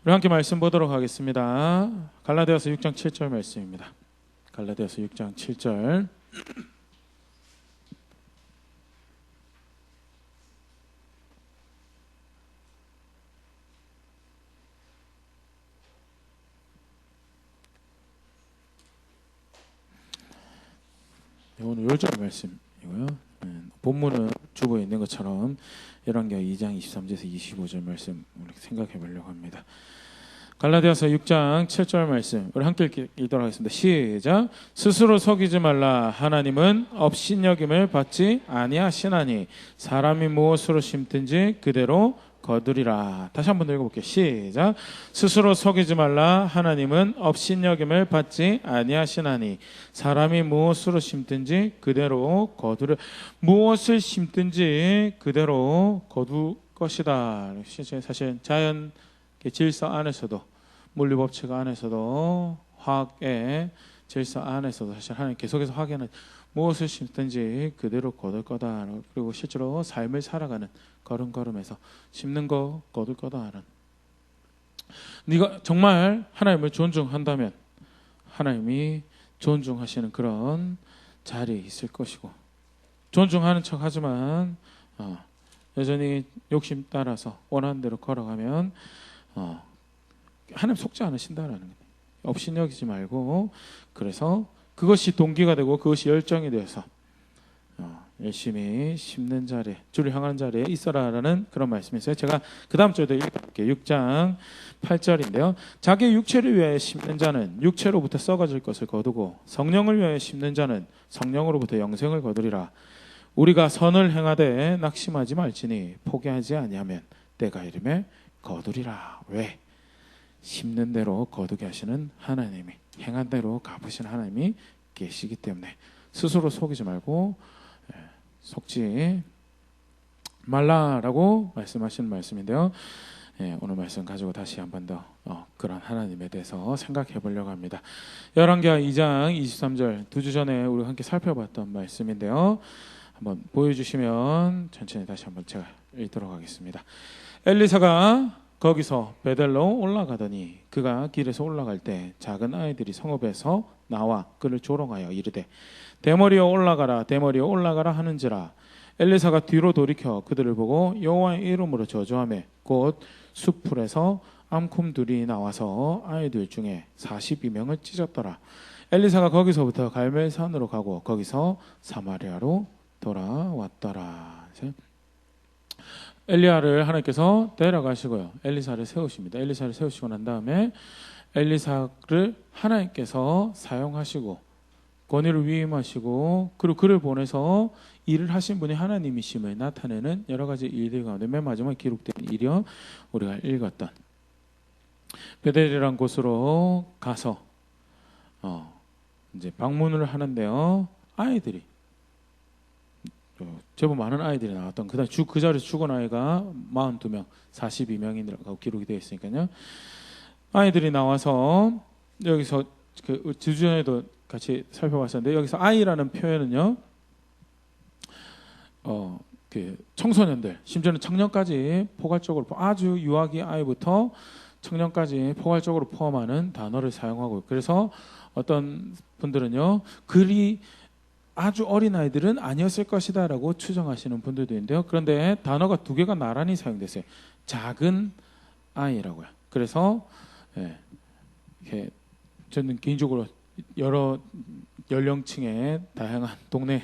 우리 함께 말씀 보도록 하겠습니다. 갈라디아서 6장 7절 말씀입니다. 갈라디아서 6장 7절. 오늘 요절 말씀이고요. 본문은 주보에 있는 것처럼 열왕기하 2장 23절에서 25절 말씀 우리 생각해 보려고 합니다. 갈라디아서 6장 7절 말씀 우리 함께 읽도록 하겠습니다. 시작. 스스로 속이지 말라. 하나님은 업신여김을 받지 아니하시나니 사람이 무엇으로 심든지 그대로 거두리라. 다시 한번 더 읽어볼게요. 시작. 스스로 속이지 말라. 하나님은 업신여김을 받지 아니하시나니 사람이 무엇으로 심든지 그대로 거두려. 무엇을 심든지 그대로 거둘 것이다. 사실 자연 질서 안에서도 물리법칙 안에서도 화학의 질서 안에서도 사실 하나님 계속해서 확인은 무엇을 심든지 그대로 거둘 거다. 그리고 실제로 삶을 살아가는 걸음걸음에서 심는 거 거둘 거다 하는. 네가 정말 하나님을 존중한다면 하나님이 존중하시는 그런 자리에 있을 것이고, 존중하는 척하지만 여전히 욕심 따라서 원하는 대로 걸어가면 하나님 속지 않으신다라는 거예요. 업신여기지 말고, 그래서 그것이 동기가 되고 그것이 열정이 되어서 열심히 심는 자리에, 주를 향하는 자리에 있어라라는 그런 말씀이 있어요. 제가 그 다음 절도 읽어볼게요. 6장 8절인데요. 자기 육체를 위하여 심는 자는 육체로부터 썩어질 것을 거두고 성령을 위하여 심는 자는 성령으로부터 영생을 거두리라. 우리가 선을 행하되 낙심하지 말지니 포기하지 아니하면 때가 이르매 거두리라. 왜? 심는 대로 거두게 하시는 하나님이, 행한 대로 갚으시는 하나님이 계시기 때문에 스스로 속이지 말고 속지 말라라고 말씀하시는 말씀인데요. 오늘 말씀 가지고 다시 한 번 더 그런 하나님에 대해서 생각해 보려고 합니다. 열왕기하 2장 23절 두 주 전에 우리 함께 살펴봤던 말씀인데요. 한번 보여주시면 천천히 다시 한번 제가 읽도록 하겠습니다. 엘리사가 거기서 베델로 올라가더니 그가 길에서 올라갈 때 작은 아이들이 성읍에서 나와 그를 조롱하여 이르되 대머리여 올라가라 대머리여 올라가라 하는지라. 엘리사가 뒤로 돌이켜 그들을 보고 여호와의 이름으로 저주하매 곧 숲풀에서 암곰들이 나와서 아이들 중에 42명을 찢었더라. 엘리사가 거기서부터 갈멜산으로 가고 거기서 사마리아로 돌아왔더라. 엘리야를 하나님께서 데려가시고요, 엘리사를 세우십니다. 엘리사를 세우시고 난 다음에 엘리사를 하나님께서 사용하시고 권위를 위임하시고 그리고 그를 보내서 일을 하신 분이 하나님이심을 나타내는 여러 가지 일들 가운데 맨 마지막에 기록된 일이요, 우리가 읽었던 베델이라는 곳으로 가서 이제 방문을 하는데요, 아이들이 제법 많은 아이들이 나왔던, 그 자리에서 죽은 아이가 42명, 42명이라고 기록이 되어 있으니까요. 아이들이 나와서 여기서 그 주전에도 같이 살펴봤었는데, 여기서 아이라는 표현은요, 그 청소년들, 심지어는 청년까지 포괄적으로, 아주 유아기 아이부터 청년까지 포괄적으로 포함하는 단어를 사용하고, 그래서 어떤 분들은요, 그리 아주 어린 아이들은 아니었을 것이다 라고 추정하시는 분들도 있는데요. 그런데 단어가 두 개가 나란히 사용됐어요. 작은 아이라고요. 그래서 저는 개인적으로 여러 연령층의 다양한 동네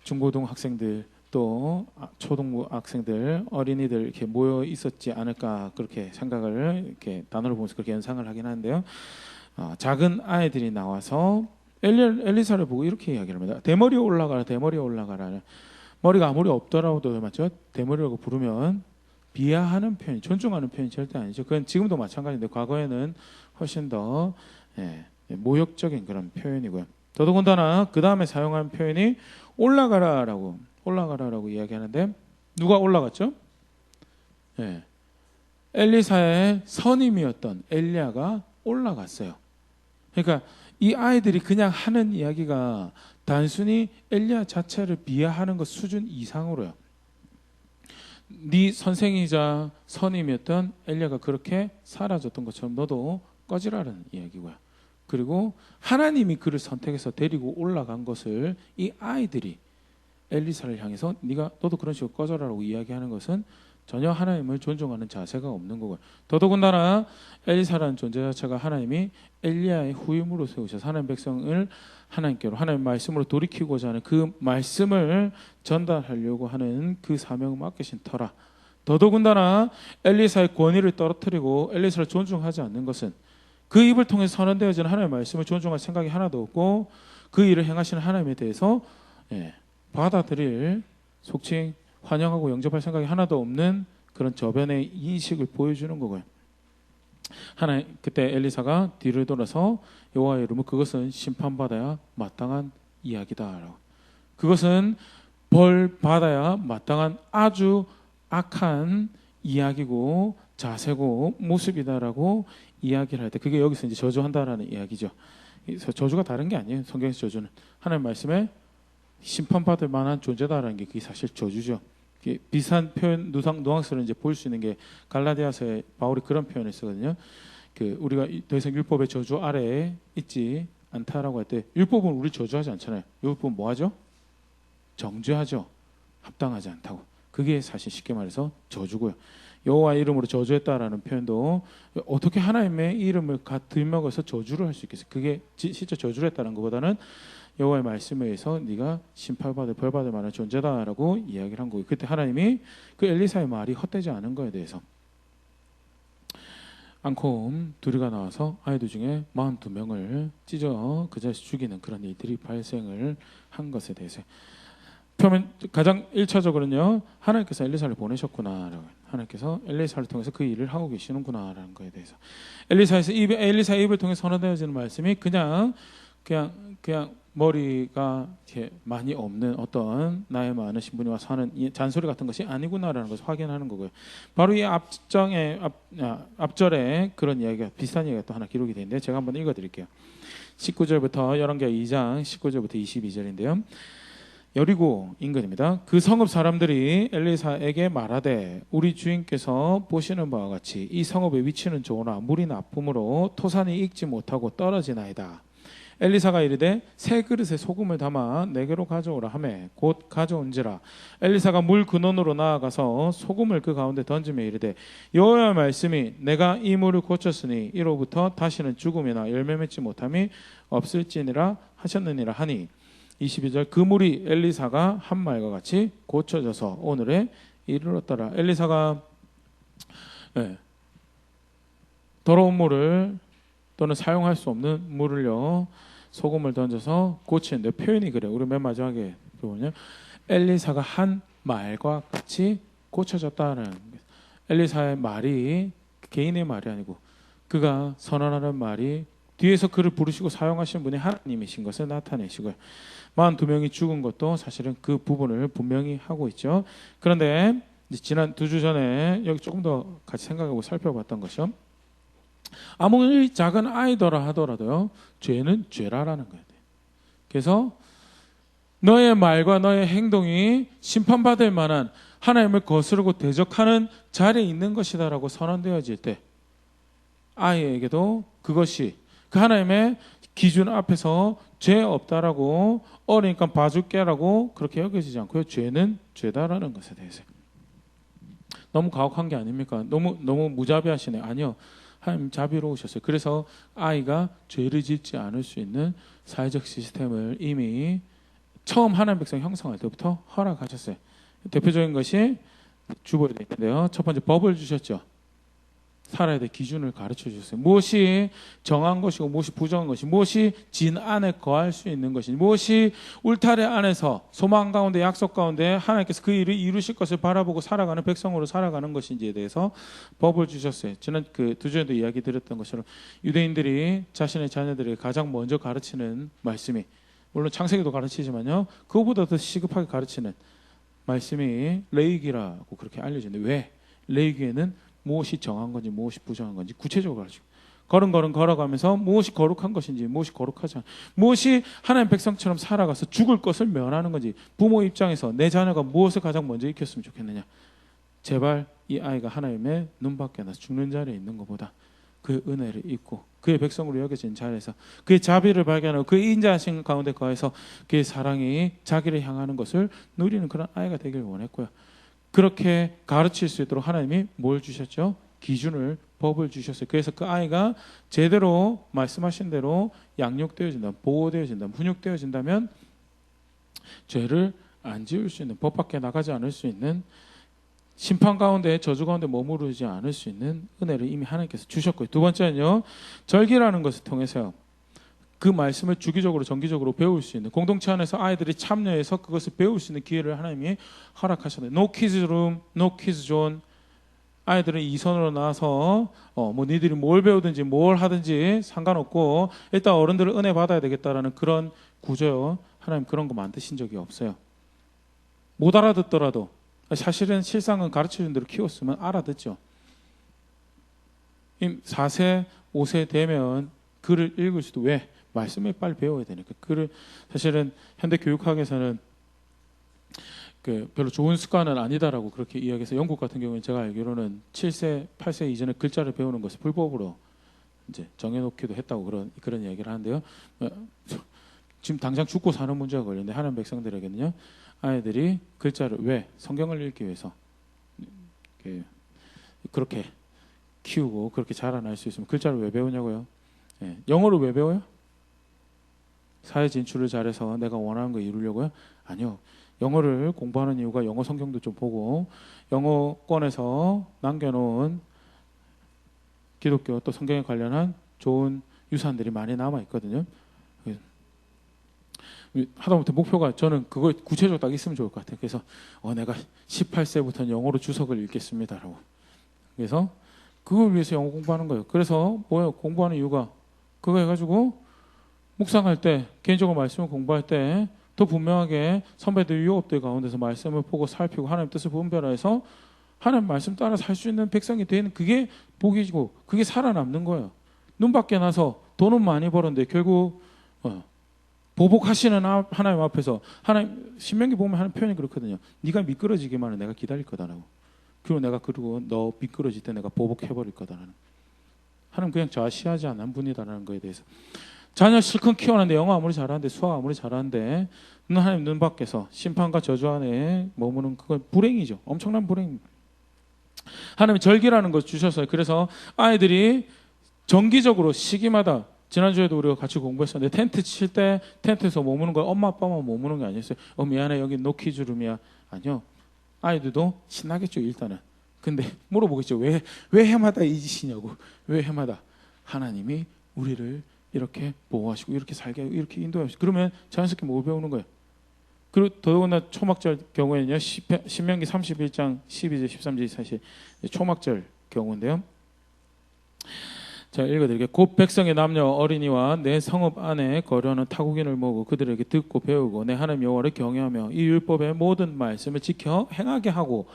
중고등 학생들 또 초등부 학생들, 어린이들 이렇게 모여 있었지 않을까, 그렇게 생각을 이렇게 단어를 보면서 그렇게 연상을 하긴 하는데요. 작은 아이들이 나와서 엘리사를 보고 이렇게 이야기를 합니다. 대머리에 올라가라, 대머리에 올라가라. 머리가 아무리 없더라도 맞죠? 대머리라고 부르면 비하하는 표현, 존중하는 표현이 절대 아니죠. 그건 지금도 마찬가지인데 과거에는 훨씬 더 모욕적인 그런 표현이고요. 더더군다나 그 다음에 사용한 표현이 올라가라라고 이야기하는데, 누가 올라갔죠? 엘리사의 선임이었던 엘리야가 올라갔어요. 그러니까 이 아이들이 그냥 하는 이야기가 단순히 엘리야 자체를 비하하는 것 수준 이상으로요. 네 선생이자 선임이었던 엘리야가 그렇게 사라졌던 것처럼 너도 꺼지라는 이야기고요. 그리고 하나님이 그를 선택해서 데리고 올라간 것을 이 아이들이 엘리사를 향해서 너도 그런 식으로 꺼져라라고 이야기하는 것은 전혀 하나님을 존중하는 자세가 없는 거고요. 더더군다나 엘리사라는 존재 자체가 하나님이 엘리야의 후임으로 세우셔서 하나님 백성을 하나님께로 하나님 말씀으로 돌이키고자 하는 그 말씀을 전달하려고 하는 그 사명을 맡기신 터라. 더더군다나 엘리사의 권위를 떨어뜨리고 엘리사를 존중하지 않는 것은 그 입을 통해 선언되어지는 하나님의 말씀을 존중할 생각이 하나도 없고 그 일을 행하시는 하나님에 대해서 받아들일 속칭 환영하고 영접할 생각이 하나도 없는 그런 저변의 인식을 보여주는 거고요. 그때 엘리사가 뒤를 돌아서 여호와의 이름으로 그것은 심판받아야 마땅한 이야기다라고. 그것은 벌 받아야 마땅한 아주 악한 이야기고 자세고 모습이다라고 이야기를 할 때 그게 여기서 이제 저주한다라는 이야기죠. 저주가 다른 게 아니에요. 성경에서 저주는 하나님 말씀에 심판받을 만한 존재다라는 게 그게 사실 저주죠. 비슷한 표현 누앙스를 이제 볼 수 있는 게 갈라디아서에 바울이 그런 표현을 쓰거든요. 우리가 더 이상 율법의 저주 아래에 있지 않다라고 할 때 율법은 우리 저주하지 않잖아요. 율법은 뭐 하죠? 정죄하죠. 합당하지 않다고. 그게 사실 쉽게 말해서 저주고요. 여호와의 이름으로 저주했다라는 표현도 어떻게 하나님의 이름을 들먹어서 저주를 할 수 있겠어요? 그게 실제 저주를 했다는 것보다는 여호와의 말씀에 의해서 네가 심판받을 벌받을 만한 존재다라고 이야기를 한 거예요. 그때 하나님이 그 엘리사의 말이 헛되지 않은 거에 대해서 앙콤 둘이가 나와서 아이들 중에 42명을 찢어 그 자리에서 죽이는 그런 일들이 발생을 한 것에 대해서 표면 가장 1차적으로는요. 하나님께서 엘리사를 보내셨구나라고. 하나님께서 엘리사를 통해서 그 일을 하고 계시는구나라는 거에 대해서 엘리사의 입을 통해 선언되어지는 말씀이 그냥 머리가 많이 없는 어떤 나이 많으신 분이 와서 하는 잔소리 같은 것이 아니구나라는 것을 확인하는 거고요. 바로 이 앞절에 그런 이야기가 비슷한 이야기가 또 하나 기록이 되어 있는데 제가 한번 읽어드릴게요. 19절부터 열왕기하 2장 19절부터 22절인데요. 여리고 인근입니다. 그 성읍 사람들이 엘리사에게 말하되 우리 주인께서 보시는 바와 같이 이 성읍의 위치는 좋으나 물이 나쁨으로 토산이 익지 못하고 떨어지나이다. 엘리사가 이르되 새 그릇에 소금을 담아 내게로 가져오라 하매 곧 가져온지라. 엘리사가 물 근원으로 나아가서 소금을 그 가운데 던지며 이르되 여호와의 말씀이 내가 이 물을 고쳤으니 이로부터 다시는 죽음이나 열매 맺지 못함이 없을지니라 하셨느니라 하니 22절 그 물이 엘리사가 한 말과 같이 고쳐져서 오늘에 이르렀더라. 엘리사가 더러운 물을 또는 사용할 수 없는 물을요 소금을 던져서 고치는데 표현이 그래요. 우리 맨 마지막에 보면요 엘리사가 한 말과 같이 고쳐졌다는 엘리사의 말이 개인의 말이 아니고 그가 선언하는 말이 뒤에서 그를 부르시고 사용하시는 분이 하나님이신 것을 나타내시고요. 42명이 죽은 것도 사실은 그 부분을 분명히 하고 있죠. 그런데 지난 2주 전에 여기 조금 더 같이 생각하고 살펴봤던 것이요. 아무리 작은 아이더라 하더라도요. 죄는 죄라라는 거예요. 그래서 너의 말과 너의 행동이 심판받을 만한 하나님을 거스르고 대적하는 자리에 있는 것이다라고 선언되어질 때 아이에게도 그것이 그 하나님의 기준 앞에서 죄 없다라고 어리니까 봐줄게라고 그렇게 여겨지지 않고요. 죄는 죄다라는 것에 대해서 너무 가혹한 게 아닙니까? 너무 무자비하시네. 아니요. 하나님 자비로우셨어요. 그래서 아이가 죄를 짓지 않을 수 있는 사회적 시스템을 이미 처음 하나님 백성 형성할 때부터 허락하셨어요. 대표적인 것이 주보에 있는데요. 첫 번째 법을 주셨죠. 살아야 될 기준을 가르쳐 주셨어요. 무엇이 정한 것이고 무엇이 부정한 것이 무엇이 진 안에 거할 수 있는 것인지 무엇이 울타리 안에서 소망 가운데 약속 가운데 하나님께서 그 일을 이루실 것을 바라보고 살아가는 백성으로 살아가는 것인지에 대해서 법을 주셨어요. 지난 그 2주에도 이야기 드렸던 것처럼 유대인들이 자신의 자녀들에게 가장 먼저 가르치는 말씀이 물론 창세기도 가르치지만요. 그거보다 더 시급하게 가르치는 말씀이 레위기라고 그렇게 알려지는데 왜? 레위기에는 무엇이 정한 건지 무엇이 부정한 건지 구체적으로 가르치고 걸음걸음 걸어가면서 무엇이 거룩한 것인지 무엇이 거룩하지 않은 무엇이 하나님 백성처럼 살아가서 죽을 것을 면하는 건지 부모 입장에서 내 자녀가 무엇을 가장 먼저 익혔으면 좋겠느냐 제발 이 아이가 하나님의 눈 밖에 나서 죽는 자리에 있는 것보다 그의 은혜를 잊고 그의 백성으로 여겨진 자리에서 그의 자비를 발견하고 그의 인자하신 가운데 거해서 그의 사랑이 자기를 향하는 것을 누리는 그런 아이가 되길 원했고요. 그렇게 가르칠 수 있도록 하나님이 뭘 주셨죠? 기준을, 법을 주셨어요. 그래서 그 아이가 제대로 말씀하신 대로 양육되어진다면, 보호되어진다면, 훈육되어진다면 죄를 안 지을 수 있는, 법 밖에 나가지 않을 수 있는, 심판 가운데, 저주 가운데 머무르지 않을 수 있는 은혜를 이미 하나님께서 주셨고요. 두 번째는요, 절기라는 것을 통해서요, 그 말씀을 주기적으로 정기적으로 배울 수 있는, 공동체 안에서 아이들이 참여해서 그것을 배울 수 있는 기회를 하나님이 허락하셨네요. No kids room, no kids zone. 아이들은 이선으로 나와서 뭐 니들이 뭘 배우든지 뭘 하든지 상관없고 일단 어른들은 은혜 받아야 되겠다라는 그런 구조요. 하나님 그런 거 만드신 적이 없어요. 못 알아듣더라도 사실은 실상은 가르쳐준 대로 키웠으면 알아듣죠. 4세, 5세 되면 글을 읽을 수도 왜? 말씀을 빨리 배워야 되니까. 글을 사실은 현대 교육학에서는 별로 좋은 습관은 아니다라고 그렇게 이야기해서 영국 같은 경우는 제가 알기로는 7세, 8세 이전에 글자를 배우는 것을 불법으로 이제 정해놓기도 했다고 그런 이야기를 하는데요. 지금 당장 죽고 사는 문제가 걸렸는데 하나님 백성들에게는요, 아이들이 글자를 왜? 성경을 읽기 위해서 그렇게 키우고 그렇게 자라날 수 있으면 글자를 왜 배우냐고요? 영어를 왜 배워요? 사회 진출을 잘해서 내가 원하는 거 이루려고요? 아니요. 영어를 공부하는 이유가 영어 성경도 좀 보고 영어권에서 남겨놓은 기독교 또 성경에 관련한 좋은 유산들이 많이 남아 있거든요. 하다못해 목표가 저는 그거 구체적으로 딱 있으면 좋을 것 같아요. 그래서 내가 18세부터는 영어로 주석을 읽겠습니다라고. 그래서 그걸 위해서 영어 공부하는 거예요. 그래서 뭐예요? 공부하는 이유가 그거 해가지고 묵상할 때 개인적으로 말씀을 공부할 때 더 분명하게 선배들 유업들 가운데서 말씀을 보고 살피고 하나님 뜻을 분별해서 하나님 말씀 따라 살 수 있는 백성이 되는 그게 복이고 그게 살아남는 거예요. 눈 밖에 나서 돈은 많이 벌었는데 결국 보복하시는 하나님 앞에서 하나님 신명기 보면 하는 표현이 그렇거든요. 네가 미끄러지기만 해 내가 기다릴 거다라고. 그리고 너 미끄러질 때 내가 보복해버릴 거다라는. 하나님 그냥 좌시하지 않는 분이다라는 거에 대해서. 자녀 실컷 키워놨는데 영어 아무리 잘하는데 수학 아무리 잘하는데 하나님 눈 밖에서 심판과 저주 안에 머무는 그건 불행이죠. 엄청난 불행입니다. 하나님이 절기라는 걸 주셨어요. 그래서 아이들이 정기적으로 시기마다 지난주에도 우리가 같이 공부했었는데 텐트 칠 때 텐트에서 머무는 거 엄마 아빠만 머무는 게 아니었어요. 미안해 여기 노키즈룸이야. 아니요. 아이들도 신나겠죠 일단은. 근데 물어보겠죠. 왜 해마다 이 짓이냐고. 왜 해마다. 하나님이 우리를 이렇게 보호하시고 이렇게 살게 하고 이렇게 인도하시고 그러면 자연스럽게 뭘 배우는 거예요. 그리고 더더구나 초막절 경우에는요. 신명기 31장 12절 13절 사실 초막절 경우인데요. 자 읽어드릴게요. 곧 백성의 남녀 어린이와 내 성읍 안에 거류하는 타국인을 모으고 그들에게 듣고 배우고 내 하나님 여호와를 경외하며 이 율법의 모든 말씀을 지켜 행하게 하고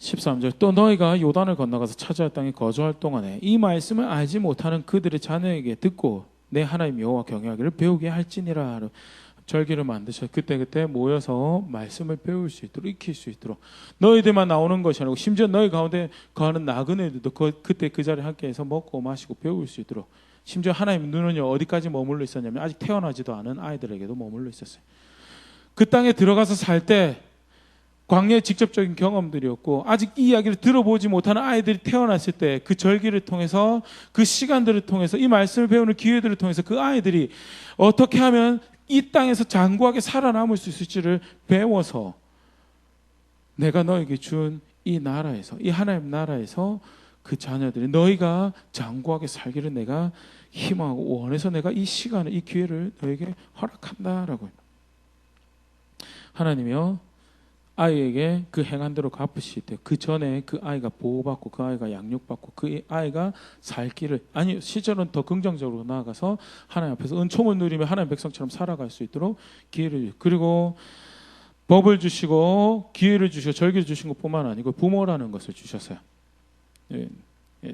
13절 또 너희가 요단을 건너가서 차지할 땅에 거주할 동안에 이 말씀을 알지 못하는 그들의 자녀에게 듣고 내 하나님 여호와 경외하기를 배우게 할지니라. 절기를 만드셔 그때 모여서 말씀을 배울 수 있도록 익힐 수 있도록 너희들만 나오는 것이 아니고 심지어 너희 가운데 거하는 나그네들도 그때 그 자리에 함께해서 먹고 마시고 배울 수 있도록 심지어 하나님 눈은요 어디까지 머물러 있었냐면 아직 태어나지도 않은 아이들에게도 머물러 있었어요. 그 땅에 들어가서 살 때 광야의 직접적인 경험들이었고 아직 이 이야기를 들어보지 못하는 아이들이 태어났을 때 그 절기를 통해서 그 시간들을 통해서 이 말씀을 배우는 기회들을 통해서 그 아이들이 어떻게 하면 이 땅에서 장구하게 살아남을 수 있을지를 배워서 내가 너에게 준 이 나라에서 이 하나님 나라에서 그 자녀들이 너희가 장구하게 살기를 내가 희망하고 원해서 내가 이 시간을 이 기회를 너에게 허락한다라고 하나님이요 아이에게 그 행한 대로 갚으실 때 그 전에 그 아이가 보호받고 그 아이가 양육받고 그 아이가 살 길을 아니 실제로는 더 긍정적으로 나아가서 하나님 앞에서 은총을 누리며 하나님 백성처럼 살아갈 수 있도록 기회를 그리고 법을 주시고 기회를 주시고 절기를 주신 것뿐만 아니고 부모라는 것을 주셨어요.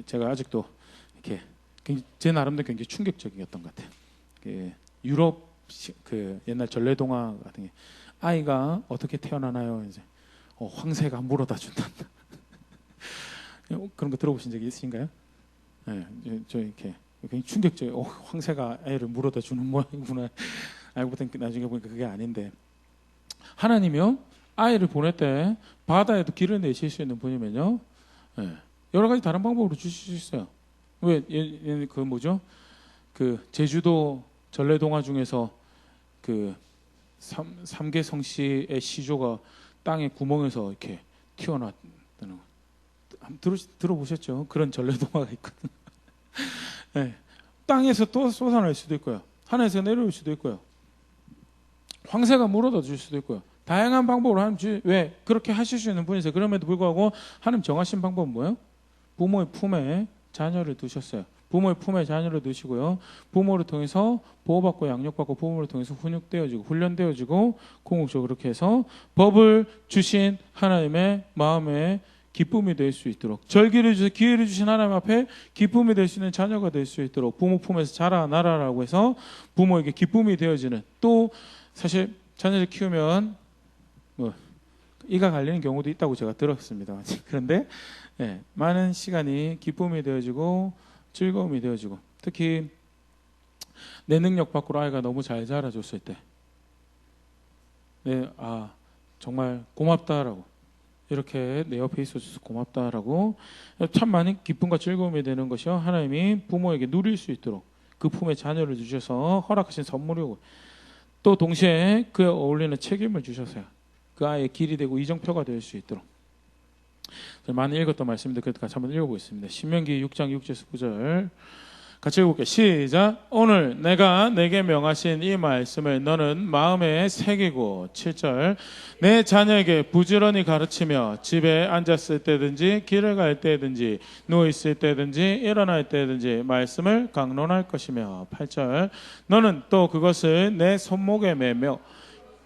제가 아직도 이렇게 제 나름대로 굉장히 충격적이었던 것 같아요. 유럽 그 옛날 전래동화 같은 게 아이가 어떻게 태어나나요? 이제 황새가 물어다 준단다. 그런 거 들어보신 적이 있으신가요? 네, 저 이렇게 굉장히 충격적이에요. 황새가 애를 물어다 주는 모양이구나. 알고 보니 나중에 보니까 그게 아닌데, 하나님이요 아이를 보낼 때 바다에도 길을 내실 수 있는 분이면요, 예, 여러 가지 다른 방법으로 주실 수 있어요. 왜 그 뭐죠? 그 제주도 전래동화 중에서 그 삼계성씨의 시조가 땅의 구멍에서 이렇게 튀어나왔다는 거 한번 들어보셨죠? 그런 전래동화가 있거든요. 네. 땅에서 또 솟아날 수도 있고요, 하늘에서 내려올 수도 있고요, 황새가 물어다 줄 수도 있고요. 다양한 방법으로 하나님 왜 그렇게 하실 수 있는 분이세요. 그럼에도 불구하고 하나님 정하신 방법은 뭐예요? 부모의 품에 자녀를 두셨어요. 부모의 품에 자녀를 두시고요, 부모를 통해서 보호받고 양육받고 부모를 통해서 훈육되어지고 훈련되어지고 궁극적으로 그렇게 해서 법을 주신 하나님의 마음에 기쁨이 될 수 있도록, 절기를 주셔서 기회를 주신 하나님 앞에 기쁨이 될 수 있는 자녀가 될 수 있도록 부모 품에서 자라나라라고 해서 부모에게 기쁨이 되어지는, 또 사실 자녀를 키우면 뭐 이가 갈리는 경우도 있다고 제가 들었습니다. 그런데 많은 시간이 기쁨이 되어지고 즐거움이 되어지고, 특히 내 능력 밖으로 아이가 너무 잘 자라줬을 때, 정말 고맙다라고, 이렇게 내 옆에 있어줘서 고맙다라고 참 많은 기쁨과 즐거움이 되는 것이요, 하나님이 부모에게 누릴 수 있도록 그 품에 자녀를 주셔서 허락하신 선물이고, 또 동시에 그에 어울리는 책임을 주셔서요, 그 아이의 길이 되고 이정표가 될 수 있도록. 많이 읽었던 말씀인데 그래도 같이 한번 읽어보겠습니다. 신명기 6장 6절에서 9절 같이 읽어볼게요. 시작. 오늘 내가 내게 명하신 이 말씀을 너는 마음에 새기고, 7절 내 자녀에게 부지런히 가르치며 집에 앉았을 때든지 길을 갈 때든지 누워있을 때든지 일어날 때든지 말씀을 강론할 것이며, 8절 너는 또 그것을 내 손목에 매며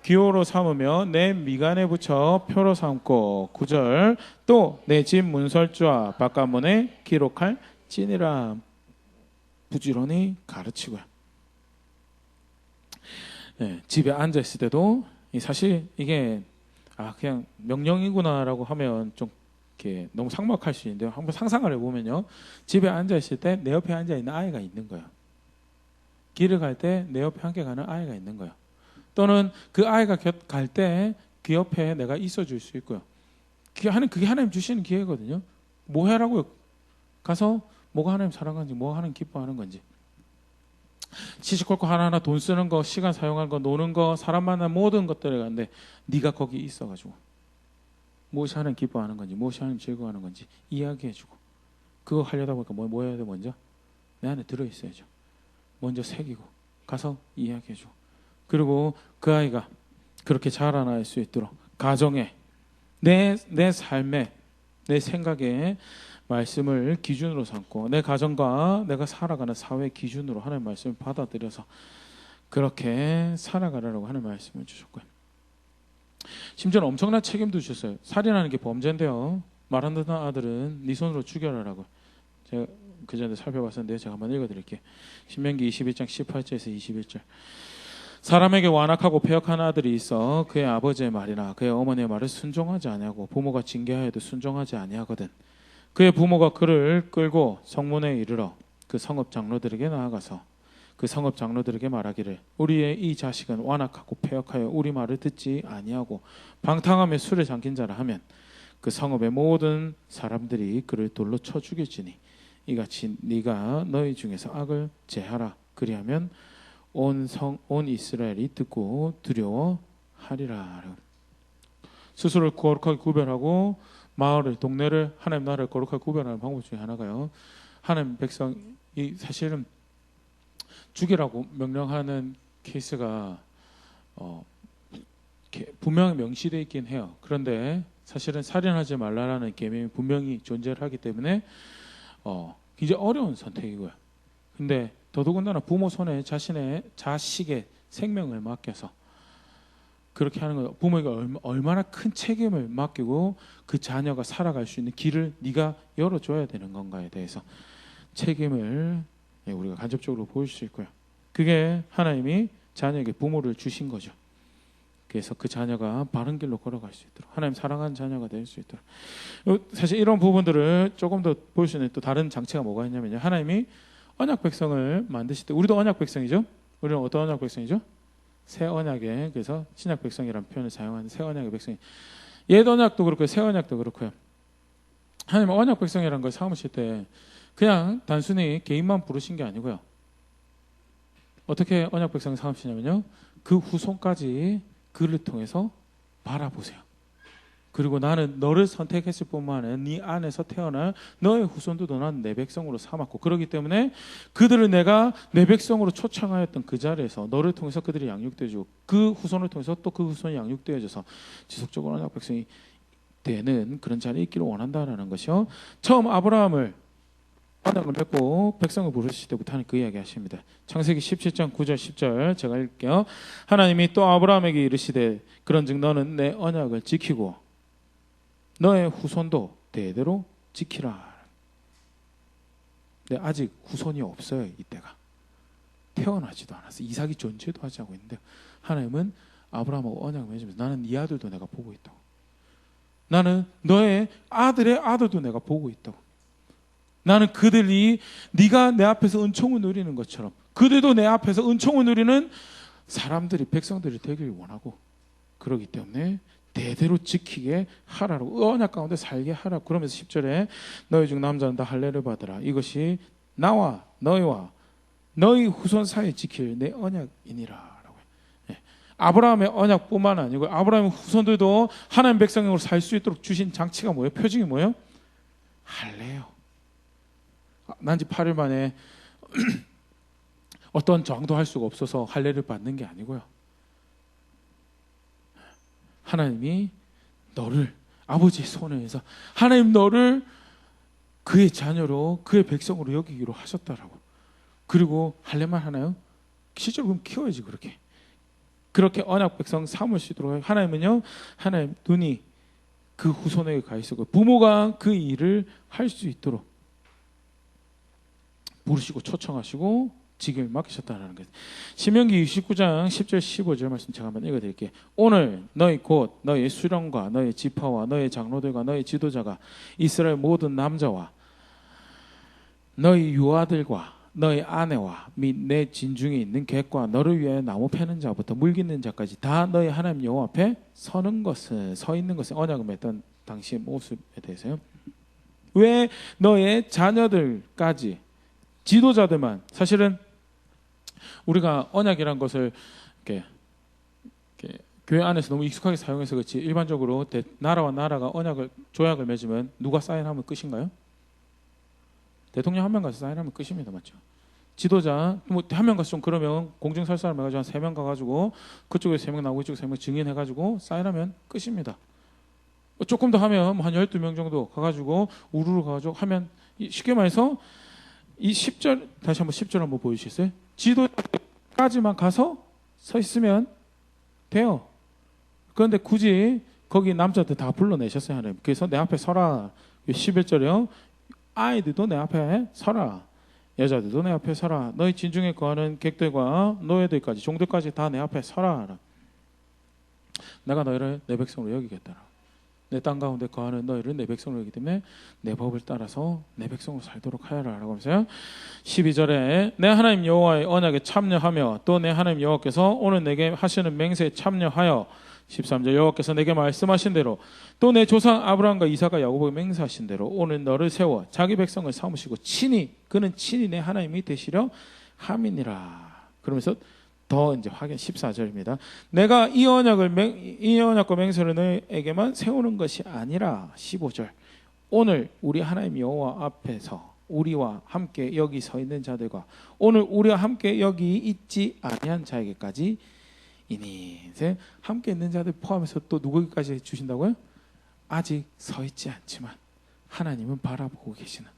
기호로 삼으며 내 미간에 붙여 표로 삼고, 9절 또 내 집 문설주와 바깥문에 기록할 지니라. 부지런히 가르치고요. 집에 앉아 있을 때도 사실 이게 그냥 명령이구나라고 하면 좀 이렇게 너무 삭막할 수 있는데요, 한번 상상을 해보면요, 집에 앉아 있을 때 내 옆에 앉아 있는 아이가 있는 거예요. 길을 갈 때 내 옆에 함께 가는 아이가 있는 거예요. 또는 그 아이가 갈 때 그 옆에 내가 있어줄 수 있고요. 그게 하나님 주시는 기회거든요. 뭐 해라고요? 가서 뭐가 하나님 사랑하는지, 뭐가 하나님 기뻐하는 건지, 시시콜콜 하나하나 돈 쓰는 거, 시간 사용하는 거, 노는 거, 사람 만나는 모든 것들을 가는데 네가 거기 있어가지고 무엇이 하나님 기뻐하는 건지, 무엇이 하나님 즐거워하는 건지 이야기해주고, 그거 하려다 보니까 뭐 해야 돼? 먼저 내 안에 들어있어야죠. 먼저 새기고 가서 이야기해주고, 그리고 그 아이가 그렇게 자라날 수 있도록 가정에, 내 삶에, 내 생각에 말씀을 기준으로 삼고, 내 가정과 내가 살아가는 사회 기준으로 하나님의 말씀을 받아들여서 그렇게 살아가라고 하는 말씀을 주셨고요. 심지어는 엄청난 책임도 주셨어요. 살인하는 게 범죄인데요, 말 안 듣는 아들은 네 손으로 죽여라라고. 제가 그 전에 살펴봤었는데 제가 한번 읽어드릴게요. 신명기 21장 18절에서 21절 사람에게 완악하고 패역한 아들이 있어 그의 아버지의 말이나 그의 어머니의 말을 순종하지 아니하고 부모가 징계하여도 순종하지 아니하거든 그의 부모가 그를 끌고 성문에 이르러 그 성읍 장로들에게 나아가서 그 성읍 장로들에게 말하기를 우리의 이 자식은 완악하고 패역하여 우리 말을 듣지 아니하고 방탕하며 술에 잠긴 자라 하면 그 성읍의 모든 사람들이 그를 돌로 쳐 죽일지니 이같이 네가 너희 중에서 악을 제하라. 그리하면 온 이스라엘이 듣고 두려워하리라. 스스로를 거룩하게 구별하고 마을을, 동네를, 하나님 나라를 거룩하게 구별하는 방법 중에 하나가요, 하나님 백성이 사실은 죽이라고 명령하는 케이스가 분명히 명시되어 있긴 해요. 그런데 사실은 살인하지 말라라는 계명이 분명히 존재를 하기 때문에 굉장히 어려운 선택이고요. 근데 더더군다나 부모 손에 자식의 생명을 맡겨서 그렇게 하는 거, 부모에게 얼마나 큰 책임을 맡기고 그 자녀가 살아갈 수 있는 길을 네가 열어줘야 되는 건가에 대해서 책임을 우리가 간접적으로 보일 수 있고요. 그게 하나님이 자녀에게 부모를 주신 거죠. 그래서 그 자녀가 바른 길로 걸어갈 수 있도록 하나님 사랑하는 자녀가 될 수 있도록. 사실 이런 부분들을 조금 더 볼 수 있는 또 다른 장치가 뭐가 있냐면요. 하나님이 언약 백성을 만드실 때 우리도 언약 백성이죠. 우리는 어떤 언약 백성이죠? 새 언약의 그래서 신약 백성이라는 표현을 사용하는 새 언약의 백성이 옛 언약도 그렇고요. 새 언약도 그렇고요. 하나님 언약 백성이라는 걸 삼으실 때 그냥 단순히 개인만 부르신 게 아니고요. 어떻게 언약 백성을 삼으시냐면요. 그 후손까지 그를 통해서 바라보세요. 그리고 나는 너를 선택했을 뿐만 아니라 네 안에서 태어날 너의 후손들도 난 내 백성으로 삼았고 그렇기 때문에 그들을 내가 내 백성으로 초청하였던 그 자리에서 너를 통해서 그들이 양육되어지고 그 후손을 통해서 또 그 후손이 양육되어져서 지속적으로 언약 백성이 되는 그런 자리에 있기를 원한다라는 것이요. 처음 아브라함을 언약을 맺고 백성을 부르실 때부터 하나님 그 이야기 하십니다. 창세기 17장 9절 10절 제가 읽을게요. 하나님이 또 아브라함에게 이르시되 그런즉 너는 내 언약을 지키고 너의 후손도 대대로 지키라. 근데 아직 후손이 없어요. 이때가 태어나지도 않았어요. 이삭이 존재도 하지 않고 있는데 하나님은 아브라함하고 언약을 맺으면서 나는 네 아들도 내가 보고 있다고. 나는 너의 아들의 아들도 내가 보고 있다고. 나는 그들이 네가 내 앞에서 은총을 누리는 것처럼 그들도 내 앞에서 은총을 누리는 사람들이 백성들이 되길 원하고 그러기 때문에 대대로 지키게 하라고 언약 가운데 살게 하라고. 그러면서 10절에 너희 중 남자는 다 할례를 받으라. 이것이 나와 너희와 너희 후손 사이에 지킬 내 언약이니라. 아브라함의 언약뿐만 아니고 아브라함의 후손들도 하나님 백성으로 살 수 있도록 주신 장치가 뭐예요? 표징이 뭐예요? 할례요. 난지 8일 만에 어떤 저항도 할 수가 없어서 할례를 받는 게 아니고요. 하나님이 너를 아버지의 손에서 하나님 너를 그의 자녀로 그의 백성으로 여기기로 하셨다라고. 그리고 할례만 하나요? 실제로 그럼 키워야지 그렇게 언약 백성 삼을 수 있도록 하나님은요. 하나님 눈이 그 후손에게 가 있었고 부모가 그 일을 할 수 있도록 부르시고 초청하시고 직을 맡기셨다는 거예요. 신명기 29장 10절 15절 말씀 제가 한번 읽어드릴게요. 오늘 너희 곧 너희 수령과 너희 지파와 너희 장로들과 너희 지도자가 이스라엘 모든 남자와 너희 유아들과 너희 아내와 및 내 진중에 있는 객과 너를 위하여 나무 패는 자부터 물 깃는 자까지 다 너희 하나님 여호와 앞에 서 있는 것은 언약을 맺던 당시의 모습에 대해서요. 왜 너의 자녀들까지 지도자들만 사실은 우리가 언약이란 것을 이렇게 교회 안에서 너무 익숙하게 사용해서 그렇지 일반적으로 나라와 나라가 조약을 맺으면 누가 사인하면 끝인가요? 대통령 한 명 가서 사인하면 끝입니다. 맞죠? 지도자 뭐 한 명 가서 좀 그러면 공증설사를 해가지고 한 3명 가가지고 그쪽에 3명 나오고 이쪽에 3명 증인해가지고 사인하면 끝입니다. 조금 더 하면 한 12명 정도 가가지고 우르르 가가지고 하면 쉽게 말해서 이 10절 다시 한번 10절 한번 보여주시겠어요? 지도까지만 가서 서 있으면 돼요. 그런데 굳이 거기 남자들 다 불러내셨어요. 하나님. 그래서 내 앞에 서라. 11절이요. 아이들도 내 앞에 서라. 여자들도 내 앞에 서라. 너희 진중에 거하는 객들과 노예들까지 종들까지 다 내 앞에 서라. 내가 너희를 내 백성으로 여기겠다. 내 땅 가운데 거하는 너희를 내 백성으로 여기기 때문에 내 법을 따라서 내 백성으로 살도록 하여라 라고 하면서요. 12절에 내 하나님 여호와의 언약에 참여하며 또 내 하나님 여호와께서 오늘 내게 하시는 맹세에 참여하여 13절 여호와께서 내게 말씀하신 대로 또 내 조상 아브라함과 이삭과 야곱에게 맹세하신 대로 오늘 너를 세워 자기 백성을 삼으시고 그는 친히 내 하나님이 되시려 함이니라. 그러면서 더 이제 확인 14절입니다. 내가 이 언약과 맹세를 너에게만 세우는 것이 아니라 15절 오늘 우리 하나님 여호와 앞에서 우리와 함께 여기 서 있는 자들과 오늘 우리와 함께 여기 있지 아니한 자에게까지 이니 함께 있는 자들 포함해서 또 누구에게까지 주신다고요? 아직 서 있지 않지만 하나님은 바라보고 계시는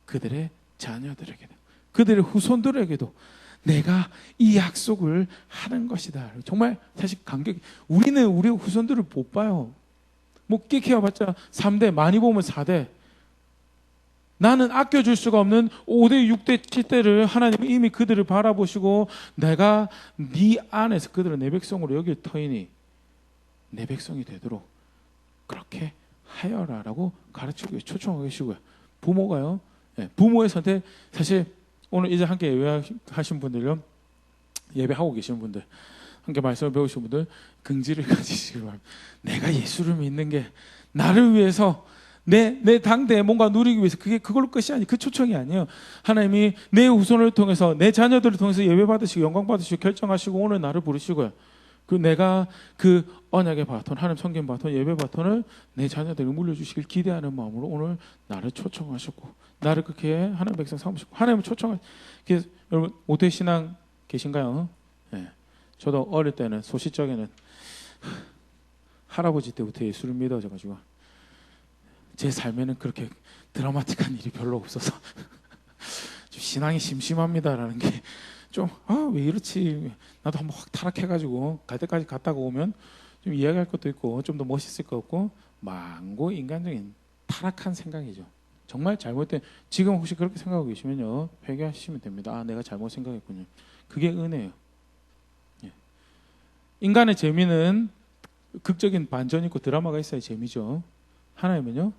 그들의 자녀들에게도 그들의 후손들에게도 내가 이 약속을 하는 것이다. 정말 사실 우리는 우리 후손들을 못 봐요. 뭐 끼케어봤자 3대 많이 보면 4대 나는 아껴줄 수가 없는 5대 6대 7대를 하나님은 이미 그들을 바라보시고 내가 네 안에서 그들을 내 백성으로 여길 터이니 내 백성이 되도록 그렇게 하여라라고 가르치고 초청하고 계시고요. 부모가요. 예, 부모의 선택 사실 오늘 이제 함께 예배하신 분들요. 예배하고 계시는 분들 함께 말씀을 배우신 분들 긍지를 가지시기 바랍니다. 내가 예수를 믿는 게 나를 위해서 내 당대에 뭔가 누리기 위해서 그걸로 끝이 아니 그 초청이 아니에요. 하나님이 내 후손을 통해서 내 자녀들을 통해서 예배 받으시고 영광 받으시고 결정하시고 오늘 나를 부르시고요. 그 내가 그 언약의 바톤 하나님 섬긴 바톤 예배 바톤을 내 자녀들에게 물려주시길 기대하는 마음으로 오늘 나를 초청하셨고 나를 그렇게 하나님 백성 삼으셨고 하나님을 초청하셨고 여러분 모태신앙 계신가요? 네. 저도 어릴 때는 소시적에는 할아버지 때부터 예수를 믿어져가지고 제 삶에는 그렇게 드라마틱한 일이 별로 없어서 좀 신앙이 심심합니다라는 게 좀 왜 이렇지 나도 한번 확 타락해가지고 갈 때까지 갔다가 오면 좀 이야기할 것도 있고 좀 더 멋있을 것 같고 망고 인간적인 타락한 생각이죠. 정말 잘못된 지금 혹시 그렇게 생각하고 계시면요 회개하시면 됩니다. 내가 잘못 생각했군요. 그게 은혜예요. 예. 인간의 재미는 극적인 반전이 있고 드라마가 있어야 재미죠. 하나님은요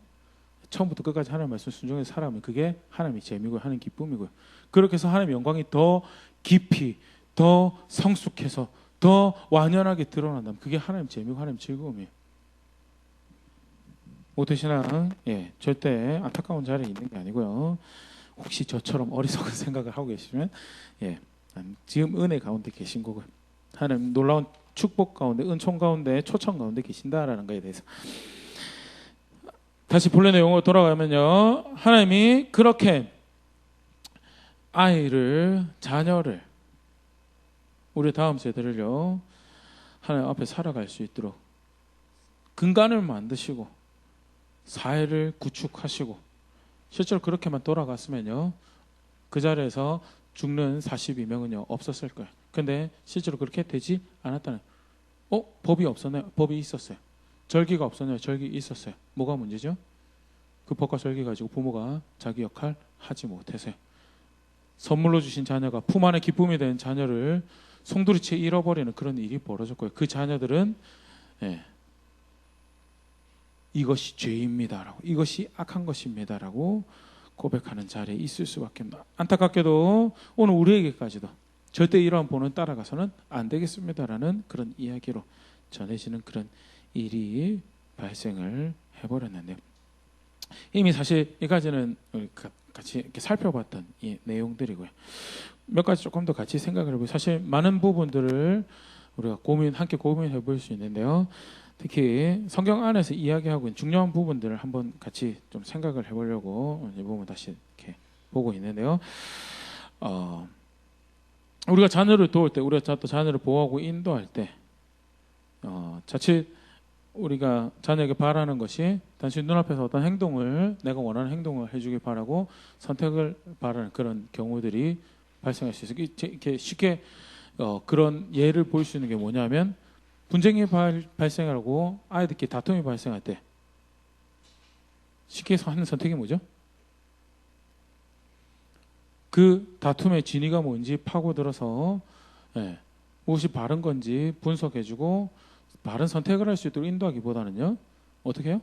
처음부터 끝까지 하나님 말씀 순종해서 살아가면 그게 하나님의 재미고 하나님 기쁨이고요. 그렇게 해서 하나님의 영광이 더 깊이 더 성숙해서 더 완연하게 드러난다면 그게 하나님 재미고 하나님 즐거움이에요. 모태신앙 절대 안타까운 자리에 있는 게 아니고요. 혹시 저처럼 어리석은 생각을 하고 계시면 지금 은혜 가운데 계신 거고요. 하나님 놀라운 축복 가운데 은총 가운데 초청 가운데 계신다라는 것에 대해서 다시 본래 내용으로 돌아가면요. 하나님이 그렇게 자녀를 우리 다음 세대를요. 하나님 앞에 살아갈 수 있도록 근간을 만드시고 사회를 구축하시고 실제로 그렇게만 돌아갔으면요. 그 자리에서 죽는 42명은요. 없었을 거예요. 근데 실제로 그렇게 되지 않았다는 법이 없었나요? 법이 있었어요. 절기가 없었나요? 절기 있었어요. 뭐가 문제죠? 그 법과 절기 가지고 부모가 자기 역할 하지 못해서요. 선물로 주신 자녀가 품 안에 기쁨이 된 자녀를 송두리째 잃어버리는 그런 일이 벌어졌고요. 그 자녀들은 이것이 죄입니다라고 이것이 악한 것입니다라고 고백하는 자리에 있을 수밖에 없다. 안타깝게도 오늘 우리에게까지도 절대 이러한 본은 따라가서는 안 되겠습니다라는 그런 이야기로 전해지는 그런 일이 발생을 해버렸는데요. 이미 사실 이까지는 같이 이렇게 살펴봤던 이 내용들이고요. 몇 가지 조금 더 같이 생각을 해보고 사실 많은 부분들을 우리가 함께 고민해 볼 수 있는데요. 특히 성경 안에서 이야기하고 있는 중요한 부분들을 한번 같이 좀 생각을 해보려고 이 부분 다시 이렇게 보고 있는데요. 우리가 자녀를 도울 때, 우리가 또 자녀를 보호하고 인도할 때, 자칫 우리가 자녀에게 바라는 것이 단순히 눈앞에서 어떤 행동을 내가 원하는 행동을 해주길 바라고 선택을 바라는 그런 경우들이 발생할 수 있어요. 이렇게 쉽게 그런 예를 볼 수 있는 게 뭐냐면 분쟁이 발생하고 아이들끼리 다툼이 발생할 때 쉽게 하는 선택이 뭐죠? 그 다툼의 진위가 뭔지 파고들어서 무엇이 바른 건지 분석해주고 바른 선택을 할 수 있도록 인도하기보다는요. 어떻게 해요?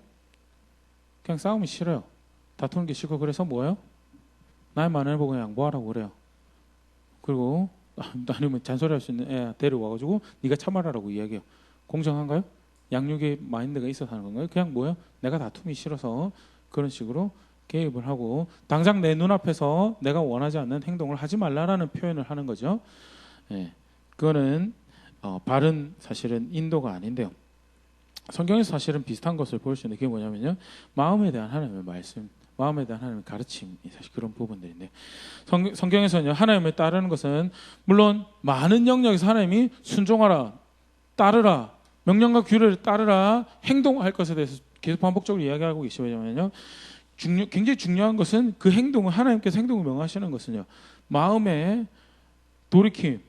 그냥 싸움이 싫어요. 다투는 게 싫고 그래서 뭐예요? 나의 많은 보고 양보하라고 그래요. 그리고 아니면 잔소리할 수 있는 애 데려와가지고 네가 참아라라고 이야기해요. 공정한가요? 양육의 마인드가 있어서 하는 건가요? 그냥 뭐예요? 내가 다툼이 싫어서 그런 식으로 개입을 하고 당장 내 눈앞에서 내가 원하지 않는 행동을 하지 말라라는 표현을 하는 거죠. 그거는 바른 사실은 인도가 아닌데요. 성경에서 사실은 비슷한 것을 볼 수 있는 게 뭐냐면요. 마음에 대한 하나님의 말씀, 마음에 대한 하나님의 가르침이 사실 그런 부분들인데 성경에서는요. 하나님을 따르는 것은 물론 많은 영역에서 하나님이 순종하라, 따르라, 명령과 규례를 따르라, 행동할 것에 대해서 계속 반복적으로 이야기하고 계시면요. 굉장히 중요한 것은 그 행동을 하나님께서 행동을 명하시는 것은요. 마음의 돌이킴,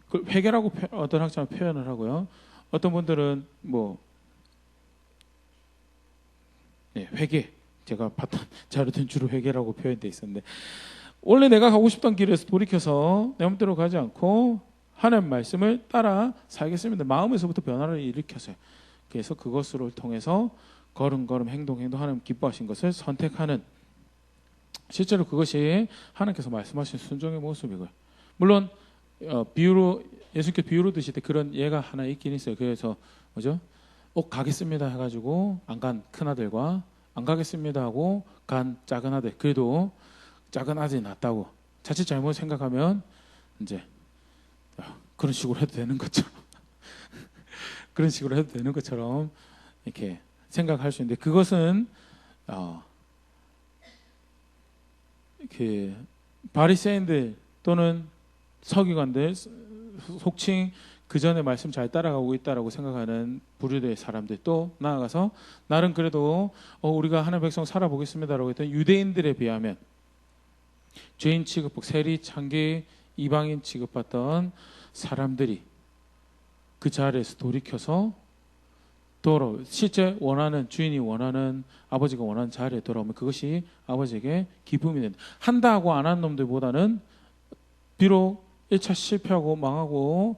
그 회개라고 어떤 학자는 표현을 하고요. 어떤 분들은 회개, 제가 봤던 자료는 주로 회개라고 표현되어 있었는데 원래 내가 가고 싶던 길에서 돌이켜서 내 마음대로 가지 않고 하나님 말씀을 따라 살겠습니다. 마음에서부터 변화를 일으켜서요. 그래서 그것을 통해서 걸음걸음 행동 하나님 기뻐하신 것을 선택하는, 실제로 그것이 하나님께서 말씀하신 순종의 모습이고요. 물론 비유로 예수님께 비유로 드실 때 그런 예가 하나 있긴 있어요. 그래서 뭐죠? 가겠습니다 해가지고 안 간 큰아들과 안 가겠습니다 하고 간 작은 아들, 그래도 작은 아들이 낫다고 자칫 잘못 생각하면 이제 그런 식으로 해도 되는 것처럼 그런 식으로 해도 되는 것처럼 이렇게 생각할 수 있는데, 그것은 그 바리새인들 또는 서기관들, 속칭 그 전에 말씀 잘 따라가고 있다라고 생각하는 부류대의 사람들, 또 나아가서 나름 그래도 우리가 하나님의 백성 살아보겠습니다라고 했던 유대인들에 비하면 죄인 취급받고 세리, 창기, 이방인 취급받던 사람들이 그 자리에서 돌이켜서 실제 원하는, 주인이 원하는, 아버지가 원하는 자리에 돌아오면 그것이 아버지에게 기쁨이 된다. 한다고 안 한 놈들보다는 비록 1차 실패하고 망하고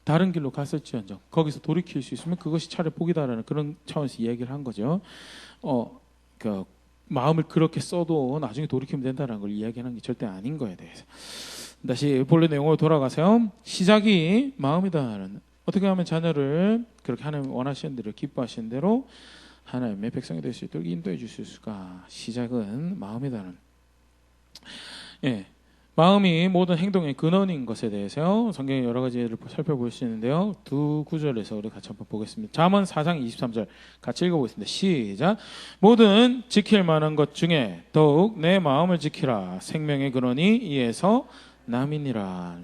다른 길로 갔을지언정 거기서 돌이킬 수 있으면 그것이 차라리 복이다라는 그런 차원에서 이야기를 한 거죠. 그 마음을 그렇게 써도 나중에 돌이키면 된다는 걸 이야기하는 게 절대 아닌 거에 대해서. 다시 본래 내용으로 돌아가세요. 시작이 마음이다라는, 어떻게 하면 자녀를 그렇게 하나님 원하시는 대로, 기뻐하시는 대로 하나님의 백성이 될 수 있도록 인도해 주실 수가, 시작은 마음이다는. 마음이 모든 행동의 근원인 것에 대해서요, 성경의 여러 가지 예를 살펴볼 수 있는데요, 두 구절에서 우리 같이 한번 보겠습니다. 잠언 4장 23절 같이 읽어보겠습니다. 시작. 모든 지킬 만한 것 중에 더욱 내 마음을 지키라. 생명의 근원이 이에서 남이니라.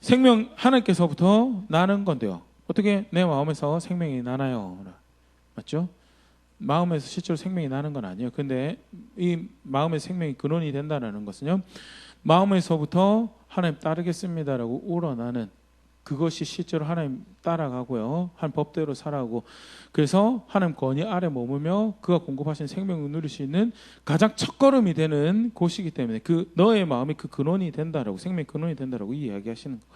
생명, 하나님께서부터 나는 건데요, 어떻게 내 마음에서 생명이 나나요? 맞죠? 마음에서 실제로 생명이 나는 건 아니에요. 근데 이 마음의 생명이 근원이 된다는 것은요, 마음에서부터 하나님 따르겠습니다라고 우러나는, 그것이 실제로 하나님 따라가고요, 한 법대로 살아가고, 그래서 하나님 권위 아래 머물며 그가 공급하신 생명을 누릴 수 있는 가장 첫걸음이 되는 곳이기 때문에 그 너의 마음이 그 근원이 된다라고, 생명의 근원이 된다라고 이야기하시는 거예요.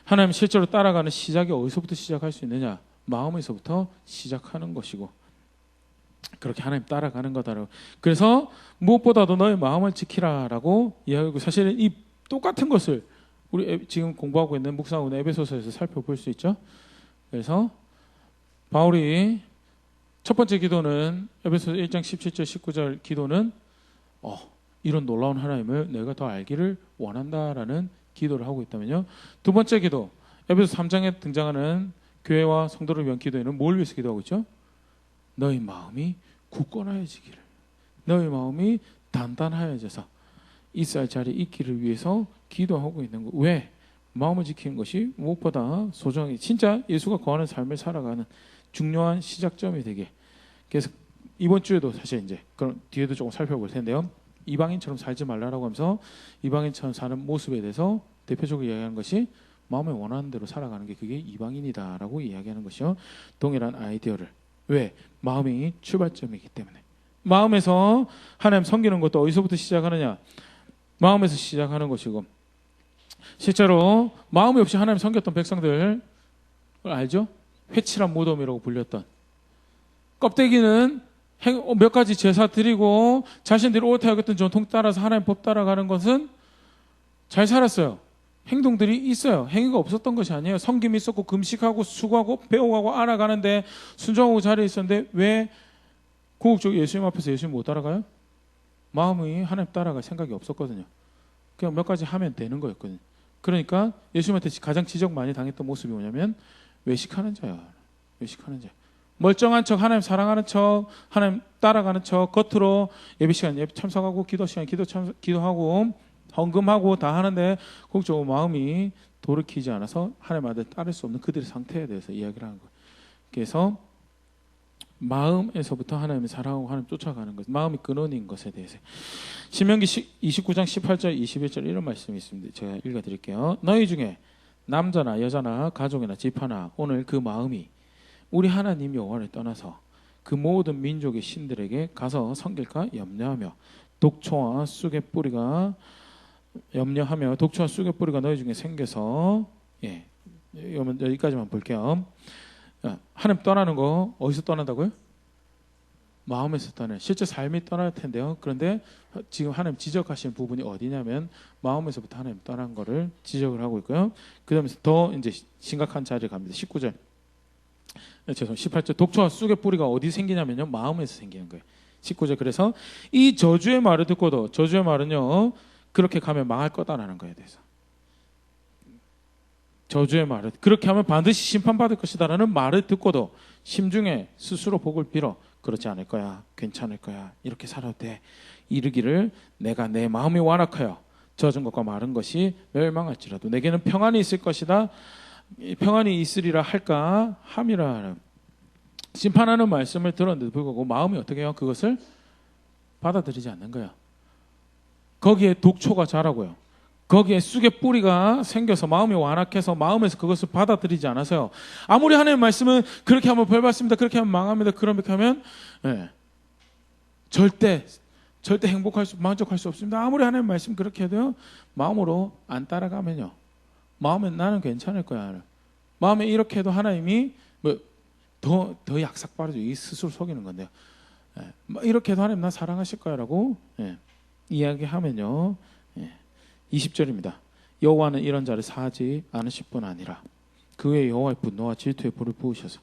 하나님 실제로 따라가는 시작이 어디서부터 시작할 수 있느냐? 마음에서부터 시작하는 것이고, 그렇게 하나님 따라가는 거다라고. 그래서 무엇보다도 너의 마음을 지키라라고 이야기하고, 사실은 이 똑같은 것을 우리 지금 공부하고 있는 묵상하고 있는 에베소서에서 살펴볼 수 있죠. 그래서 바울이 첫 번째 기도는 에베소서 1장 17절 19절 기도는 이런 놀라운 하나님을 내가 더 알기를 원한다라는 기도를 하고 있다면요, 두 번째 기도 에베소서 3장에 등장하는 교회와 성도를 위한 기도에는 뭘 위해서 기도하고 있죠? 너희 마음이 굳건하여지기를, 너희 마음이 단단하여져서 있을 자리에 있기를 위해서 기도하고 있는 거. 왜? 마음을 지키는 것이 무엇보다 소중하게, 진짜 예수가 거하는 삶을 살아가는 중요한 시작점이 되게. 그래서 이번 주에도 사실 이제 그런 뒤에도 조금 살펴볼 텐데요, 이방인처럼 살지 말라라고 하면서 이방인처럼 사는 모습에 대해서 대표적으로 이야기하는 것이 마음에 원하는 대로 살아가는 게, 그게 이방인이다라고 이야기하는 것이요, 동일한 아이디어를. 왜? 마음이 출발점이기 때문에. 마음에서 하나님 섬기는 것도 어디서부터 시작하느냐? 마음에서 시작하는 것이고, 실제로 마음이 없이 하나님 섬겼던 백성들 알죠? 회칠한 무덤이라고 불렸던, 껍데기는 몇 가지 제사 드리고 자신들이 옳다 여겼던 전통 따라서 하나님 법 따라가는 것은 잘 살았어요. 행동들이 있어요. 행위가 없었던 것이 아니에요. 섬김이 있었고 금식하고 수고하고 배워가고 알아가는데 순종하고 자리에 있었는데 왜 궁극적으로 예수님 앞에서 예수님 못 따라가요? 마음이 하나님 따라갈 생각이 없었거든요. 그냥 몇 가지 하면 되는 거였거든요. 그러니까 예수님한테 가장 지적 많이 당했던 모습이 뭐냐면 외식하는 자야. 외식하는 자. 멀쩡한 척, 하나님 사랑하는 척, 하나님 따라가는 척, 겉으로 예배 시간 예배 참석하고 기도 시간 기도하고 헌금하고 다 하는데 그쪽 마음이 돌이키지 않아서 하나님 아들 따를 수 없는 그들의 상태에 대해서 이야기를 하는 거예요. 그래서 마음에서부터 하나님을 사랑하고 하나님 쫓아가는 것, 마음이 근원인 것에 대해서. 신명기 29장 18절 21절 이런 말씀이 있습니다. 제가 읽어드릴게요. 너희 중에 남자나 여자나 가족이나 집하나 오늘 그 마음이 우리 하나님 여호와를 떠나서 그 모든 민족의 신들에게 가서 섬길까 염려하며 독초와 쑥의 뿌리가 독초와 쑥의 뿌리가 너희 중에 생겨서, 여기까지만 볼게요. 하나님 떠나는 거 어디서 떠난다고요? 마음에서 떠나요. 실제 삶이 떠날 텐데요. 그런데 지금 하나님 지적하신 부분이 어디냐면 마음에서부터 하나님 떠난 거를 지적을 하고 있고요. 그다음에 더 이제 심각한 자리에 갑니다. 19절. 18절. 독초와 쑥의 뿌리가 어디 생기냐면요. 마음에서 생기는 거예요. 19절. 그래서 이 저주의 말을 듣고도, 저주의 말은요, 그렇게 가면 망할 거다라는 거에 대해서. 저주의 말을 그렇게 하면 반드시 심판받을 것이다라는 말을 듣고도 심중에 스스로 복을 빌어 그렇지 않을 거야, 괜찮을 거야, 이렇게 살아도 돼, 이르기를 내가 내 마음이 완악하여 젖은 것과 마른 것이 멸망할지라도 내게는 평안이 있을 것이다, 평안이 있으리라 할까 함이라. 심판하는 말씀을 들었는데도 불구하고 마음이 어떻게 해요? 그것을 받아들이지 않는 거야. 거기에 독초가 자라고요. 거기에 쑥의 뿌리가 생겨서 마음이 완악해서 마음에서 그것을 받아들이지 않아서요. 아무리 하나님의 말씀은 그렇게 하면 벌 받습니다, 그렇게 하면 망합니다, 그렇게 하면 절대 행복할 수, 만족할 수 없습니다. 아무리 하나님의 말씀 그렇게 해도요, 마음으로 안 따라가면요, 마음에 나는 괜찮을 거야, 마음에 이렇게 해도 하나님이 더 약삭빠르죠. 이 스스로 속이는 건데요. 이렇게 해도 하나님 나 사랑하실 거야라고 이야기하면요, 20절입니다. 여호와는 이런 자를 사하지 않으실 뿐 아니라 그 외에 여호와의 분노와 질투의 불을 부으셔서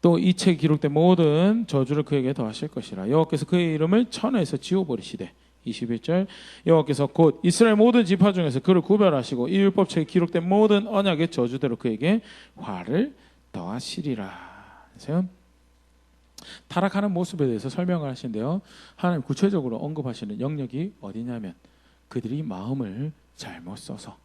또 이 책에 기록된 모든 저주를 그에게 더하실 것이라. 여호와께서 그의 이름을 천하에서 지워버리시되. 21절. 여호와께서 곧 이스라엘 모든 지파 중에서 그를 구별하시고 이 율법책에 기록된 모든 언약의 저주대로 그에게 화를 더하시리라. 그래서 타락하는 모습에 대해서 설명을 하시는데요, 하나님 구체적으로 언급하시는 영역이 어디냐면 그들이 마음을 잘못 써서,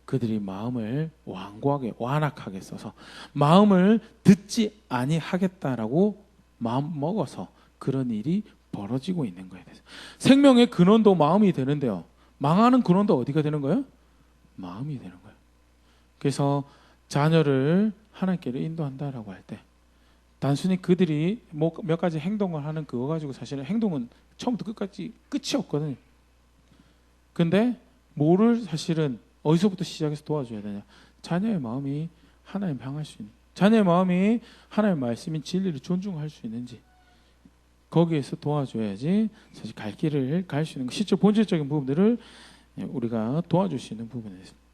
그들이 마음을 완고하게 완악하게 써서 마음을 듣지 아니하겠다라고 마음 먹어서 그런 일이 벌어지고 있는 거에 대해서. 생명의 근원도 마음이 되는데요, 망하는 근원도 어디가 되는 거예요? 마음이 되는 거예요. 그래서 자녀를 하나님께로 인도한다라고 할 때 단순히 그들이 몇 가지 행동을 하는 그거 가지고 사실은 행동은 처음부터 끝까지 끝이 없거든요. 근데 뭐를 사실은 어디서부터 시작해서 도와줘야 되냐? 자녀의 마음이 하나님 향할 수 있는, 자녀의 마음이 하나님의 말씀인 진리를 존중할 수 있는지 거기에서 도와줘야지 사실 갈 길을 갈 수 있는 실제 본질적인 부분들을 우리가 도와줄 수 있는 부분이 있습니다.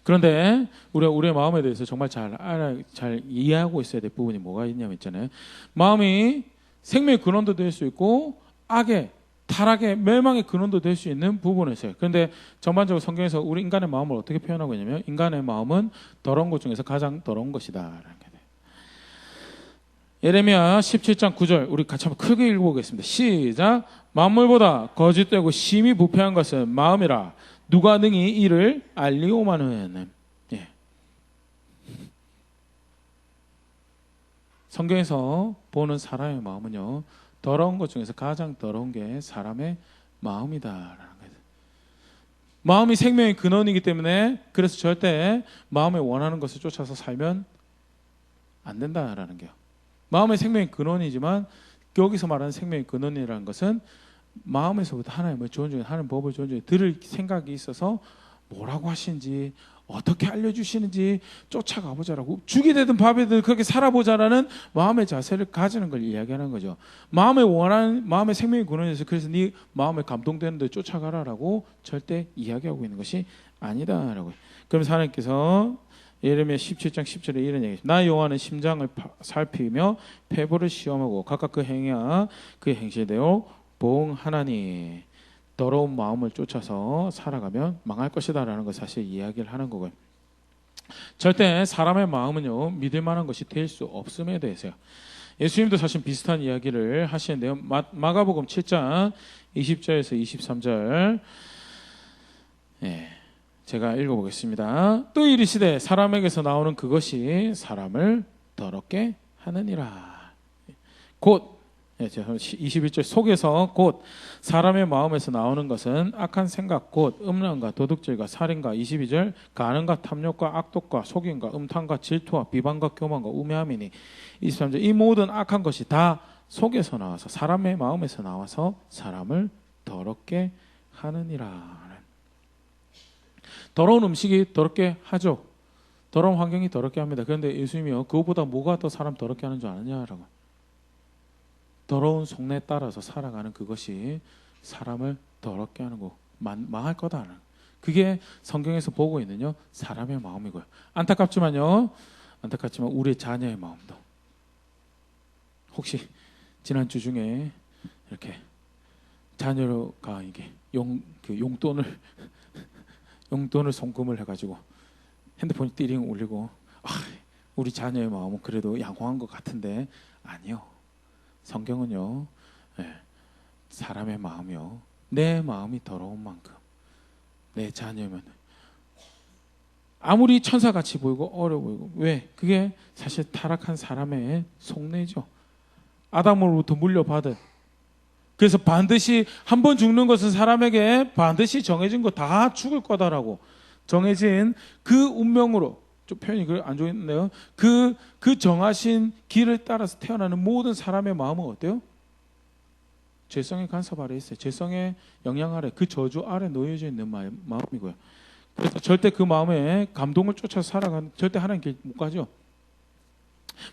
그런데 우리의 마음에 대해서 정말 잘 이해하고 있어야 될 부분이 뭐가 있냐면 있잖아요. 마음이 생명의 근원도 될 수 있고 악의, 타락의, 멸망의 근원도 될 수 있는 부분이 있어요. 그런데 전반적으로 성경에서 우리 인간의 마음을 어떻게 표현하고 있냐면 인간의 마음은 더러운 것 중에서 가장 더러운 것이다. 예레미야 17장 9절 우리 같이 한번 크게 읽어보겠습니다. 시작. 만물보다 거짓되고 심히 부패한 것은 마음이라 누가 능히 이를 알리오마는. 성경에서 보는 사람의 마음은요, 더러운 것 중에서 가장 더러운 게 사람의 마음이다라는 거예요. 마음이 생명의 근원이기 때문에 그래서 절대 마음에 원하는 것을 쫓아서 살면 안 된다라는 게요. 마음의 생명의 근원이지만 여기서 말하는 생명의 근원이라는 것은 마음에서부터 하나님을 존중해, 하나님 법을 존중해 들을 생각이 있어서 뭐라고 하시는지, 어떻게 알려주시는지 쫓아가 보자라고, 죽이 되든 밥이 되든 그렇게 살아보자라는 마음의 자세를 가지는 걸 이야기하는 거죠. 마음에 원하는, 마음의 생명의 근원에서 그래서 네 마음에 감동되는 데 쫓아가라라고 절대 이야기하고 있는 것이 아니다라고. 그러면서 하나님께서 예레미야 17장 10절에 이런 얘기, 나 여호와는 심장을 살피며 폐부를 시험하고 각각 그 행위와 그 행실대로 보응하나니. 더러운 마음을 쫓아서 살아가면 망할 것이다라는 걸 사실 이야기를 하는 거고요. 절대 사람의 마음은요, 믿을 만한 것이 될 수 없음에 대해서요. 예수님도 사실 비슷한 이야기를 하시는데요. 마가복음 7장 20절에서 23절 제가 읽어보겠습니다. 또 이르시되 사람에게서 나오는 그것이 사람을 더럽게 하느니라. 곧 21절 속에서 곧 사람의 마음에서 나오는 것은 악한 생각 곧 음란과 도둑질과 살인과 22절 간음과 탐욕과 악독과 속임과 음탕과 질투와 비방과 교만과 우매함이니 23절 이 모든 악한 것이 다 속에서 나와서 사람의 마음에서 나와서 사람을 더럽게 하느니라. 더러운 음식이 더럽게 하죠. 더러운 환경이 더럽게 합니다. 그런데 예수님이요, 그것보다 뭐가 더 사람 더럽게 하는 줄 아느냐라고. 더러운 속내에 따라서 살아가는 그것이 사람을 더럽게 하는 거, 망할 거다라는. 그게 성경에서 보고 있는요, 사람의 마음이고요. 안타깝지만 우리 자녀의 마음도. 혹시 지난주 중에 이렇게 자녀가 이게 용돈을 송금을 해가지고 핸드폰이 띠링 울리고, 우리 자녀의 마음은 그래도 양호한 것 같은데 아니요. 성경은요, 사람의 마음이요, 내 마음이 더러운 만큼 내 자녀면 아무리 천사같이 보이고 어려 보이고, 왜? 그게 사실 타락한 사람의 속내죠. 아담으로부터 물려받은. 그래서 반드시 한 번 죽는 것은 사람에게 반드시 정해진 거 다 죽을 거다라고 정해진 그 운명으로, 좀 표현이 안 좋네요. 그 정하신 길을 따라서 태어나는 모든 사람의 마음은 어때요? 죄성의 간섭 아래 있어요. 죄성의 영향 아래, 그 저주 아래 놓여져 있는 마음이고요. 그래서 절대 그 마음에 감동을 쫓아서 살아가는, 절대 하나님 길 못 가죠.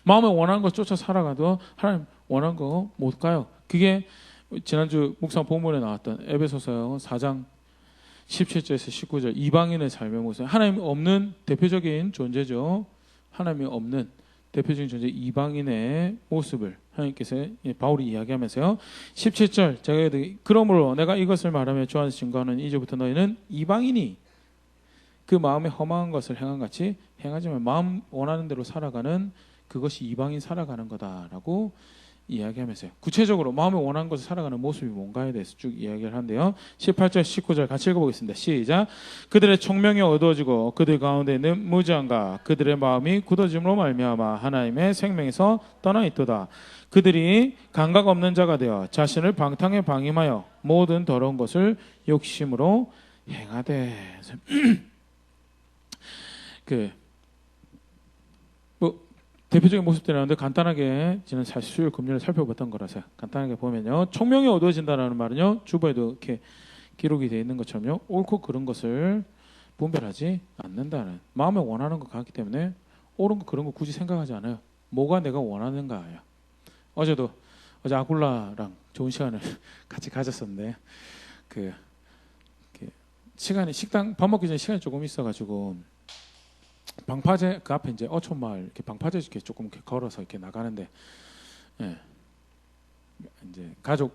마음에 원하는 거 쫓아 살아가도 하나님 원하는 거 못 가요. 그게 지난주 묵상 본문에 나왔던 에베소서 4장 17절에서 19절, 이방인의 삶의 모습. 하나님이 없는 대표적인 존재죠. 하나님이 없는 대표적인 존재 이방인의 모습을 하나님께서, 바울이 이야기하면서요, 17절, 제가 그러므로 내가 이것을 말하며 주 안에서 증거하는 이제부터 너희는 이방인이 그 마음에 험한 것을 행한 같이 행하지만 마음 원하는 대로 살아가는 그것이 이방인 살아가는 거다라고 이야기하면서요, 구체적으로 마음에 원하는 것을 살아가는 모습이 뭔가에 대해서 쭉 이야기를 하는데요. 18절 19절 같이 읽어보겠습니다. 시작. 그들의 총명이 어두워지고 그들 가운데 있는 무지함과 그들의 마음이 굳어짐으로 말미암아 하나님의 생명에서 떠나 있도다. 그들이 감각 없는 자가 되어 자신을 방탕에 방임하여 모든 더러운 것을 욕심으로 행하되. 대표적인 모습들이 나오는데 간단하게 지난 수요일 금요일 살펴봤던 거라서 간단하게 보면요, 총명이 어두워진다는 말은요, 주보에도 이렇게 기록이 되어 있는 것처럼요, 옳고 그른 것을 분별하지 않는다는, 마음에 원하는 것 같기 때문에 옳은 거 그런 거 굳이 생각하지 않아요. 뭐가 내가 원하는가요. 어제 아굴라랑 좋은 시간을 같이 가졌었는데, 시간이, 식당 밥 먹기 전에 시간이 조금 있어가지고 방파제 그 앞에 이제 어촌마을 이렇게 방파제 이렇게 조금 이렇게 걸어서 이렇게 나가는데, 이제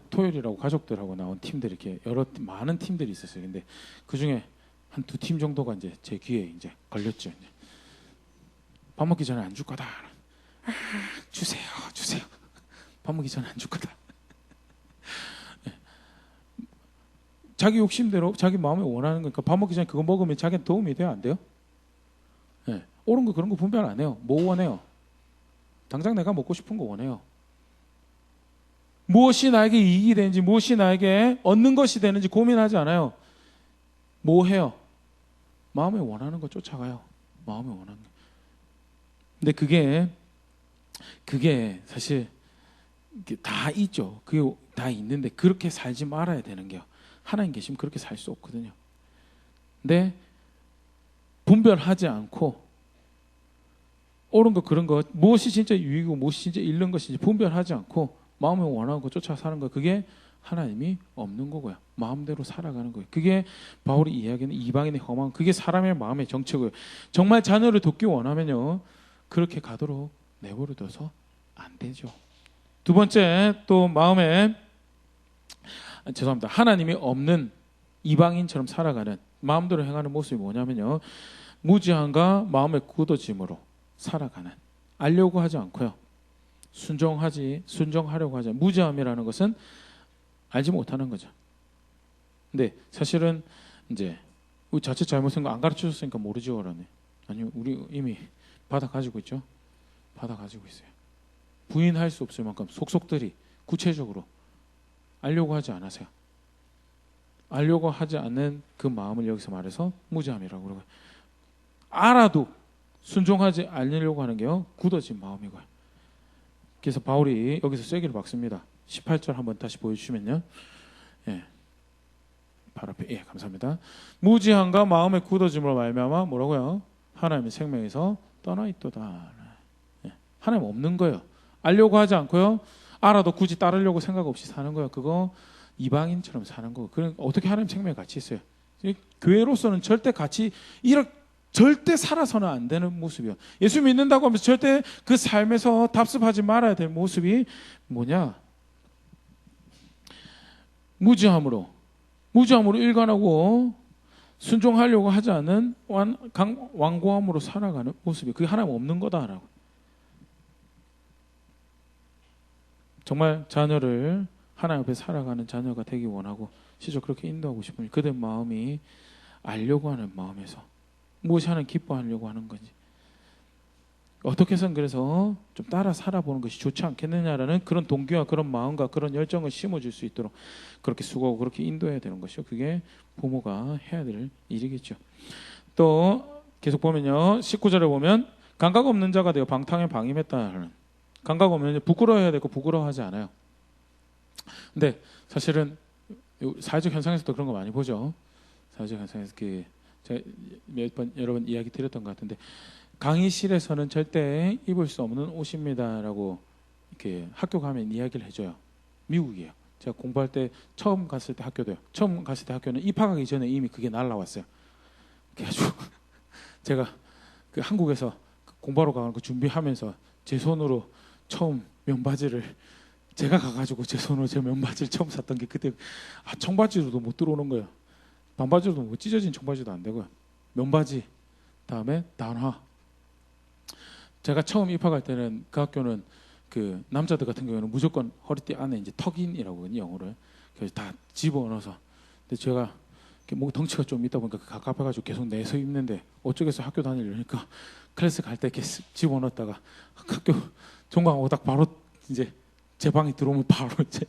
토요일이라고 가족들하고 나온 팀들이 이렇게 많은 팀들이 있었어요. 근데 그 중에 한 2팀 정도가 이제 제 귀에 이제 걸렸죠. 이제 밥 먹기 전에 안 줄 거다. 주세요. 밥 먹기 전에 안 줄 거다. 자기 욕심대로 자기 마음에 원하는 거니까 밥 먹기 전에 그거 먹으면 자기한테 도움이 돼요, 안 돼요? 옳은 거 그런 거 분별 안 해요. 뭐 원해요? 당장 내가 먹고 싶은 거 원해요. 무엇이 나에게 이익이 되는지, 무엇이 나에게 얻는 것이 되는지 고민하지 않아요. 뭐 해요? 마음에 원하는 거 쫓아가요. 마음에 원하는 거. 근데 그게 사실 다 있죠. 그게 다 있는데 그렇게 살지 말아야 되는 게요, 하나님 계시면 그렇게 살 수 없거든요. 근데 분별하지 않고 옳은 거 그런 거, 무엇이 진짜 유익이고 무엇이 진짜 잃는 것인지 분별하지 않고 마음에 원하는 거 쫓아 사는 거, 그게 하나님이 없는 거고요. 마음대로 살아가는 거예요. 그게 바울이 이야기하는 이방인의 험한, 그게 사람의 마음의 정체고요. 정말 자녀를 돕기 원하면요, 그렇게 가도록 내버려둬서 안 되죠. 두 번째, 또 마음에, 죄송합니다, 하나님이 없는 이방인처럼 살아가는, 마음대로 행하는 모습이 뭐냐면요, 무지함과 마음의 굳어짐으로 살아가는, 알려고 하지 않고요, 순종하려고 하지 않아요. 무지함이라는 것은 알지 못하는 거죠. 근데 사실은 이제 우리 자칫 잘못한 거 안 가르쳐 줬으니까 모르죠, 그러네. 아니요, 우리 이미 받아 가지고 있죠. 받아 가지고 있어요. 부인할 수 없을 만큼 속속들이 구체적으로 알려고 하지 않으세요. 알려고 하지 않는 그 마음을 여기서 말해서 무지함이라고 그러고요. 알아도 순종하지 않으려고 하는 게요, 굳어진 마음이고요. 그래서 바울이 여기서 쐐기를 박습니다. 18절 한번 다시 보여주시면요. 바로 앞에, 감사합니다. 무지함과 마음의 굳어짐으로 말미암아 뭐라고요? 하나님의 생명에서 떠나 있도다. 하나님 없는 거예요. 알려고 하지 않고요. 알아도 굳이 따르려고 생각 없이 사는 거예요. 그거 이방인처럼 사는 거고. 그러니까 어떻게 하나님 생명에 같이 있어요? 교회로서는 절대 같이 이렇게 절대 살아서는 안 되는 모습이요. 예수 믿는다고 하면서 절대 그 삶에서 답습하지 말아야 될 모습이 뭐냐? 무지함으로 일관하고 순종하려고 하지 않는 완고함으로 살아가는 모습이 그게 하나님 없는 거다라고. 정말 자녀를 하나님 앞에 살아가는 자녀가 되기 원하고 실제 그렇게 인도하고 싶으면 그들 마음이 알려고 하는 마음에서 무엇이 하나님 기뻐하려고 하는 건지 어떻게 해서는 그래서 좀 따라 살아보는 것이 좋지 않겠느냐라는 그런 동기와 그런 마음과 그런 열정을 심어줄 수 있도록 그렇게 수고하고 그렇게 인도해야 되는 것이요. 그게 부모가 해야 될 일이겠죠. 또 계속 보면요. 19절에 보면 감각 없는 자가 되어 방탕에 방임했다는 감각 없는 부끄러워해야 되고 부끄러워하지 않아요. 근데 사실은 사회적 현상에서도 그런 거 많이 보죠. 사회적 현상에서 제가 몇 번 여러 번 이야기 드렸던 것 같은데 강의실에서는 절대 입을 수 없는 옷입니다라고 이렇게 학교 가면 이야기를 해줘요. 미국이에요. 제가 공부할 때 처음 갔을 때 학교도요. 처음 갔을 때 학교는 입학하기 전에 이미 그게 날라왔어요. 그래가지고 제가 그 한국에서 공부하러 가는 거 준비하면서 제 손으로 처음 면바지를 제가 가가지고 제 손으로 제 면바지를 처음 샀던 게 그때 청바지로도 못 들어오는 거예요. 반바지로도 못 찢어진 청바지도 안 되고요. 면바지 다음에 단화. 제가 처음 입학할 때는 그 학교는 그 남자들 같은 경우는 무조건 허리띠 안에 이제 턱인이라고 하거든요, 영어를. 그래서 다 집어넣어서. 근데 제가 뭐 덩치가 좀 있다 보니까 갑갑해가지고 계속 내서 입는데 어쩌겠어 학교 다니려니까 클래스 갈 때 이렇게 집어넣었다가 학교 종강하고 딱 바로 이제 제 방에 들어오면 바로 이제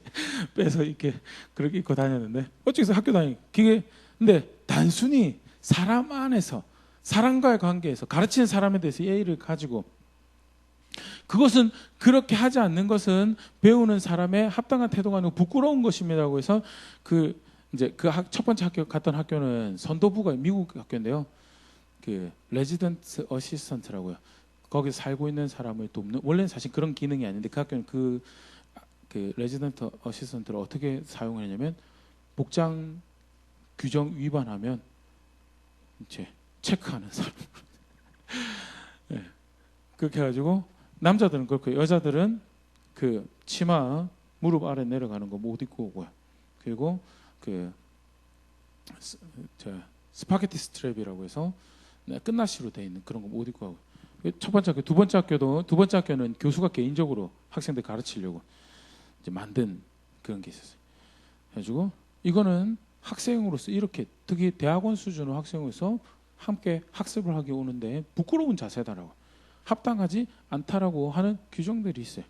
빼서 이렇게 그렇게 입고 다녔는데 어쩌겠어 학교 다니. 그게 근데 단순히 사람 안에서 사람과의 관계에서 가르치는 사람에 대해서 예의를 가지고 그것은 그렇게 하지 않는 것은 배우는 사람의 합당한 태도가 아니고 부끄러운 것입니다라고 해서 그 이제 그 첫 번째 학교 갔던 학교는 선도부가 미국 학교인데요. 그 레지던트 어시스턴트라고요. 거기서 살고 있는 사람을 돕는 원래는 사실 그런 기능이 아닌데 그 학교는 그 레지던트 어시스턴트를 어떻게 사용하냐면 복장 규정 위반하면 이제 체크하는 사람. 네. 그렇게 해가지고 남자들은 그렇고 여자들은 그 치마 무릎 아래 내려가는 거 못 입고 오고요. 그리고 그 스파게티 스트랩이라고 해서 끝나시로 돼 있는 그런 거 못 입고 하고. 첫 번째 학교, 두 번째 학교는 교수가 개인적으로 학생들 가르치려고 이제 만든 그런 게 있었어요. 그래가지고 이거는 학생으로서 이렇게 특히 대학원 수준의 학생으로서 함께 학습을 하게 오는데 부끄러운 자세다라고 합당하지 않다라고 하는 규정들이 있어요.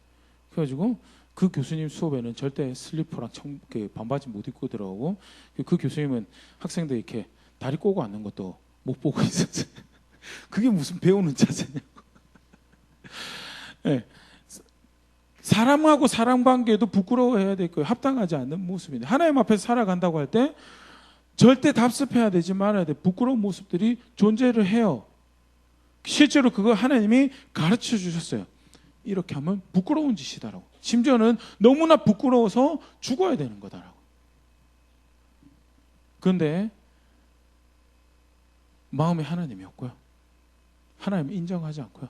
그래가지고 그 교수님 수업에는 절대 슬리퍼랑 반바지 못 입고 들어가고 그 교수님은 학생들 이렇게 다리 꼬고 앉는 것도 못 보고 있었어요. 그게 무슨 배우는 자세냐고. 네. 사람하고 사람 관계도 부끄러워해야 될 거예요. 합당하지 않는 모습인데 하나님 앞에서 살아간다고 할 때 절대 답습해야 되지 말아야 돼. 부끄러운 모습들이 존재를 해요. 실제로 그거 하나님이 가르쳐 주셨어요. 이렇게 하면 부끄러운 짓이다라고. 심지어는 너무나 부끄러워서 죽어야 되는 거다라고. 그런데 마음에 하나님이 없고요. 하나님 인정하지 않고요.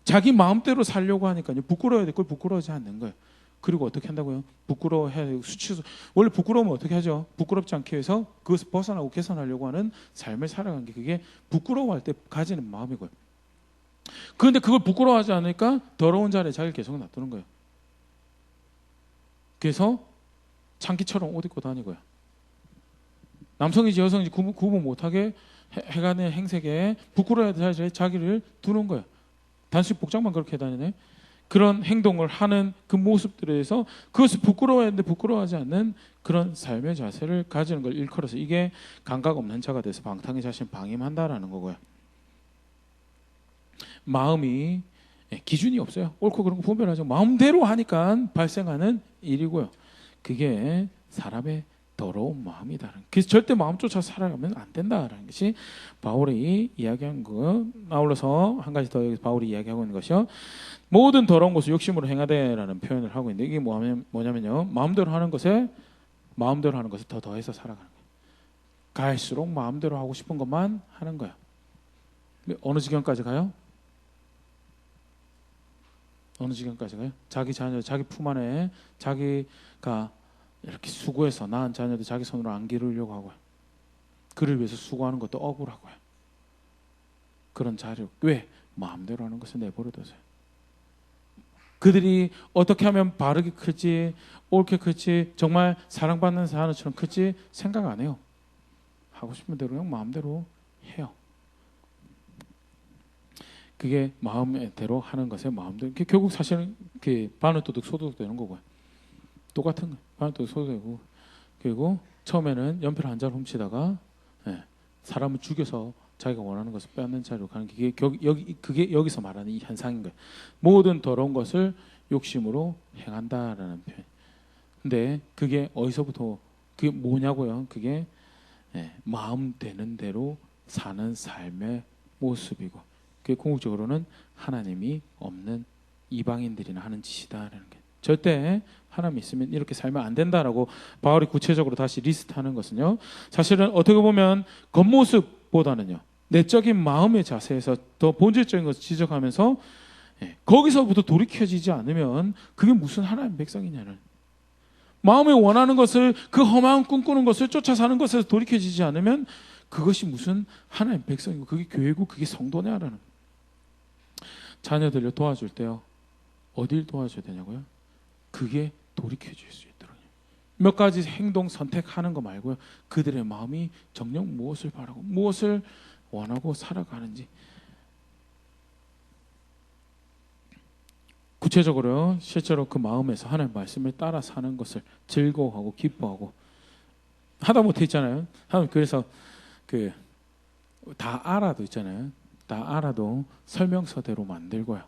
자기 마음대로 살려고 하니까요. 부끄러워야 될 걸 부끄러워하지 않는 거예요. 그리고 어떻게 한다고요? 부끄러워해야 되고 수치서 원래 부끄러우면 어떻게 하죠? 부끄럽지 않게 해서 그것을 벗어나고 개선하려고 하는 삶을 살아가는 게 그게 부끄러워할 때 가지는 마음이고요. 그런데 그걸 부끄러워하지 않으니까 더러운 자리에 자기를 계속 놔두는 거예요. 그래서 창기처럼 옷 입고 다니고요. 남성인지 여성인지 구분 못하게 해가는 행색에 부끄러워야 될 자리에 자기를 두는 거예요. 단순히 복장만 그렇게 다니네. 그런 행동을 하는 그 모습들에 대해서 그것을 부끄러워했는데 부끄러워하지 않는 그런 삶의 자세를 가지는 걸 일컬어서 이게 감각 없는 자가 돼서 방탕의 자신을 방임한다라는 거고요. 마음이 기준이 없어요. 옳고 그런 거 분별하죠. 마음대로 하니까 발생하는 일이고요. 그게 사람의 더러운 마음이다. 그래서 절대 마음 쫓아 살아가면 안 된다라는 것이 바울이 이야기한 거. 아울러서 한 가지 더 바울이 이야기하고 있는 것이요. 모든 더러운 것을 욕심으로 행하되라는 표현을 하고 있는데 이게 뭐냐면요. 마음대로 하는 것에 더 더해서 살아가는 거예요. 갈수록 마음대로 하고 싶은 것만 하는 거야. 어느 지경까지 가요? 어느 지경까지 가요? 자기 자녀, 자기 품 안에 자기가 이렇게 수고해서 낳은 자녀도 자기 손으로 안 기르려고 하고요. 그를 위해서 수고하는 것도 억울하고요. 그런 자료. 왜? 마음대로 하는 것을 내버려둬서요. 그들이 어떻게 하면 바르게 클지, 옳게 클지, 정말 사랑받는 사람처럼 클지 생각 안 해요. 하고 싶은 대로 그냥 마음대로 해요. 그게 마음대로 하는 것에 마음대로. 결국 사실은 바늘도둑 소도둑 되는 거고요. 똑같은 거예요. 바늘도둑 소도둑이고, 그리고 처음에는 연필 한 자를 훔치다가 사람을 죽여서 자기가 원하는 것을 빼앗는 자리로 가는 게 그게 여기서 말하는 이 현상인 거예요. 모든 더러운 것을 욕심으로 행한다라는 표현. 근데 그게 어디서부터 그게 뭐냐고요? 그게 마음 되는 대로 사는 삶의 모습이고, 그게 궁극적으로는 하나님이 없는 이방인들이나 하는 짓이다라는 게. 절대 하나님 있으면 이렇게 살면 안 된다라고 바울이 구체적으로 다시 리스트하는 것은요. 사실은 어떻게 보면 겉모습보다는요. 내적인 마음의 자세에서 더 본질적인 것을 지적하면서 거기서부터 돌이켜지지 않으면 그게 무슨 하나님 백성이냐는. 마음에 원하는 것을, 그 허망 꿈꾸는 것을 쫓아 사는 것에서 돌이켜지지 않으면 그것이 무슨 하나님 백성이고 그게 교회고 그게 성도냐라는. 자녀들을 도와줄 때요. 어딜 도와줘야 되냐고요? 그게 돌이켜질 수 있도록 몇 가지 행동 선택하는 거 말고요. 그들의 마음이 정녕 무엇을 바라고 무엇을 원하고 살아가는지 구체적으로 실제로 그 마음에서 하나님의 말씀을 따라 사는 것을 즐거워하고 기뻐하고 하다 못해 있잖아요. 그래서 다 알아도 있잖아요. 다 알아도 설명서대로 만들고요.